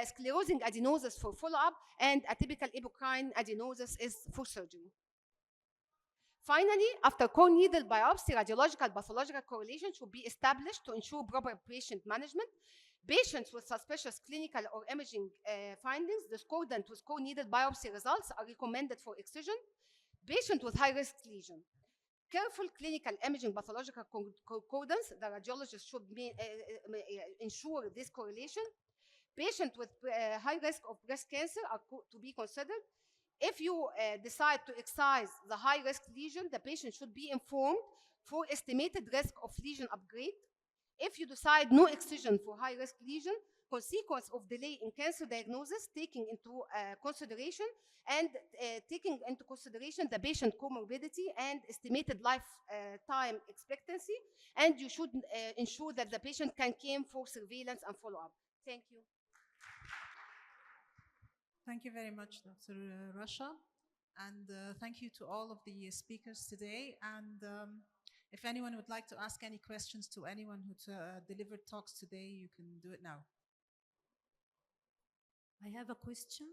sclerosing adenosis for follow-up, and atypical epicrine adenosis is for surgery. Finally, after core needle biopsy, radiological pathological correlation should be established to ensure proper patient management. Patients with suspicious clinical or imaging findings discordant with core needle biopsy results are recommended for excision. Patient with high-risk lesion. Careful clinical imaging pathological concordance, the radiologist should ensure this correlation. Patient with high risk of breast cancer are to be considered. If you decide to excise the high-risk lesion, the patient should be informed for estimated risk of lesion upgrade. If you decide no excision for high-risk lesion, consequence of delay in cancer diagnosis taking into consideration and taking into consideration the patient comorbidity and estimated lifetime expectancy, and you should ensure that the patient can come for surveillance and follow-up. Thank you. Thank you very much, Dr. Rasha. And thank you to all of the speakers today. And if anyone would like to ask any questions to anyone who delivered talks today, you can do it now. I have a question.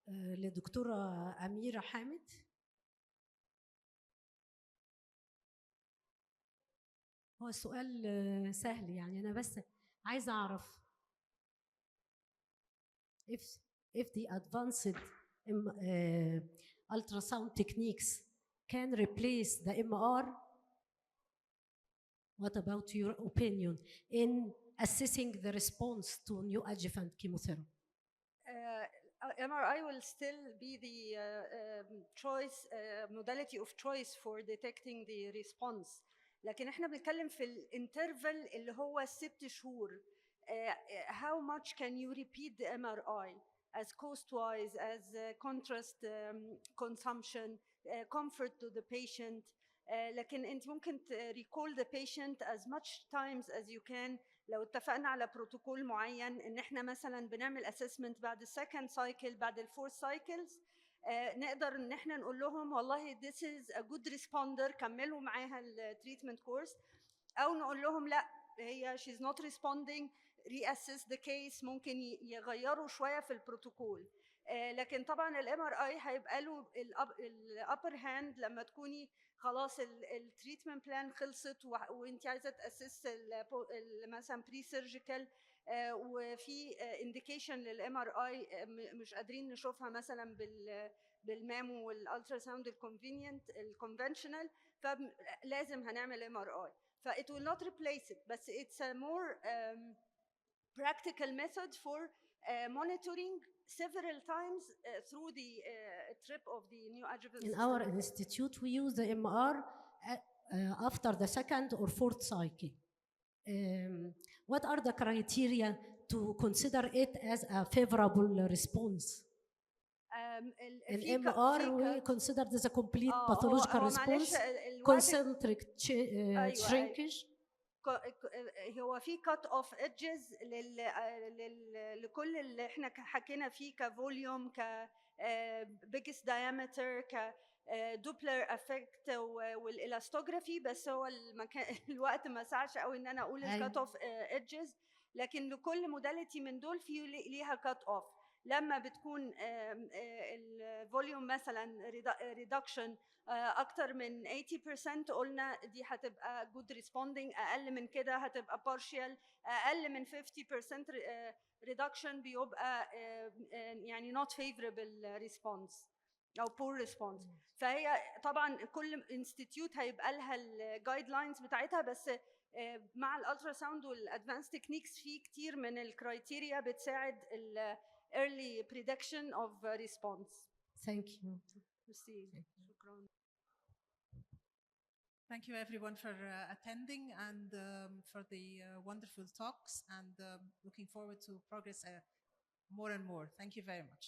لدكتورة أميرة حامد. هو السؤال سهل يعني أنا بس عايزة أعرف if the advanced ultrasound techniques can replace the MR, what about your opinion in assessing the response to neoadjuvant chemotherapy? MRI will still be the modality of choice for detecting the response. لكن احنا بنتكلم في الانترفال اللي هو 6 شهور. How much can you repeat the MRI as cost-wise, as contrast consumption, comfort to the patient. لكن انت ممكن recall the patient as much times as you can. لو اتفقنا على بروتوكول معين ان احنا مثلا بنعمل assessment بعد السكند سايكل بعد الفورث سايكلز، نقدر ان احنا نقول لهم والله this is a good responder كملوا معاها التريتمنت كورس، او نقول لهم لا هي she's not responding reassess the case، ممكن يغيروا شويه في البروتوكول. لكن طبعا الام ار اي هيبقى له الابر هاند لما تكوني خلاص التريتمنت بلان خلصت وانت عايزه تاسس مثلا بري سيرجيكال وفي indication للام ار اي مش قادرين نشوفها مثلا بالمامو والالترا ساوند الكونفنشنال، فلازم هنعمل ام ار اي. ف it will not replace it, but it's a more practical method for monitoring several times through the trip of the neoadjuvant In our system. institute, we use the MR after the second or fourth cycle. What are the criteria to consider it as a favorable response? In MR, we consider this a complete pathological response, concentric shrinkage. هو في cut off edges لكل اللي احنا حكينا فيه كفوليوم، ك biggest diameter، ك دوبلر افكت والالاستوجرافي، بس هو الوقت ما سعش قوي ان انا اقول الكات اوف ايدجز، لكن لكل موداليتي من دول في ليها كات اوف. لما بتكون الفوليوم مثلا ريدكشن اكتر من 80% قلنا دي هتبقى جود ريسبوندينج، اقل من كده هتبقى بارشال، اقل من 50% ريدكشن بيبقى يعني نوت فيفوربل ريسبونس او بور ريسبونس. فهي طبعا كل انستيتيوت هيبقى لها الجايد لاينز بتاعتها، بس مع الالترا ساوند والادفانس تكنيكس في كتير من الكرايتيريا بتساعد ال early prediction of response. Thank you. شكرا. Thank you everyone for attending and for the wonderful talks, and looking forward to progress more and more. Thank you very much.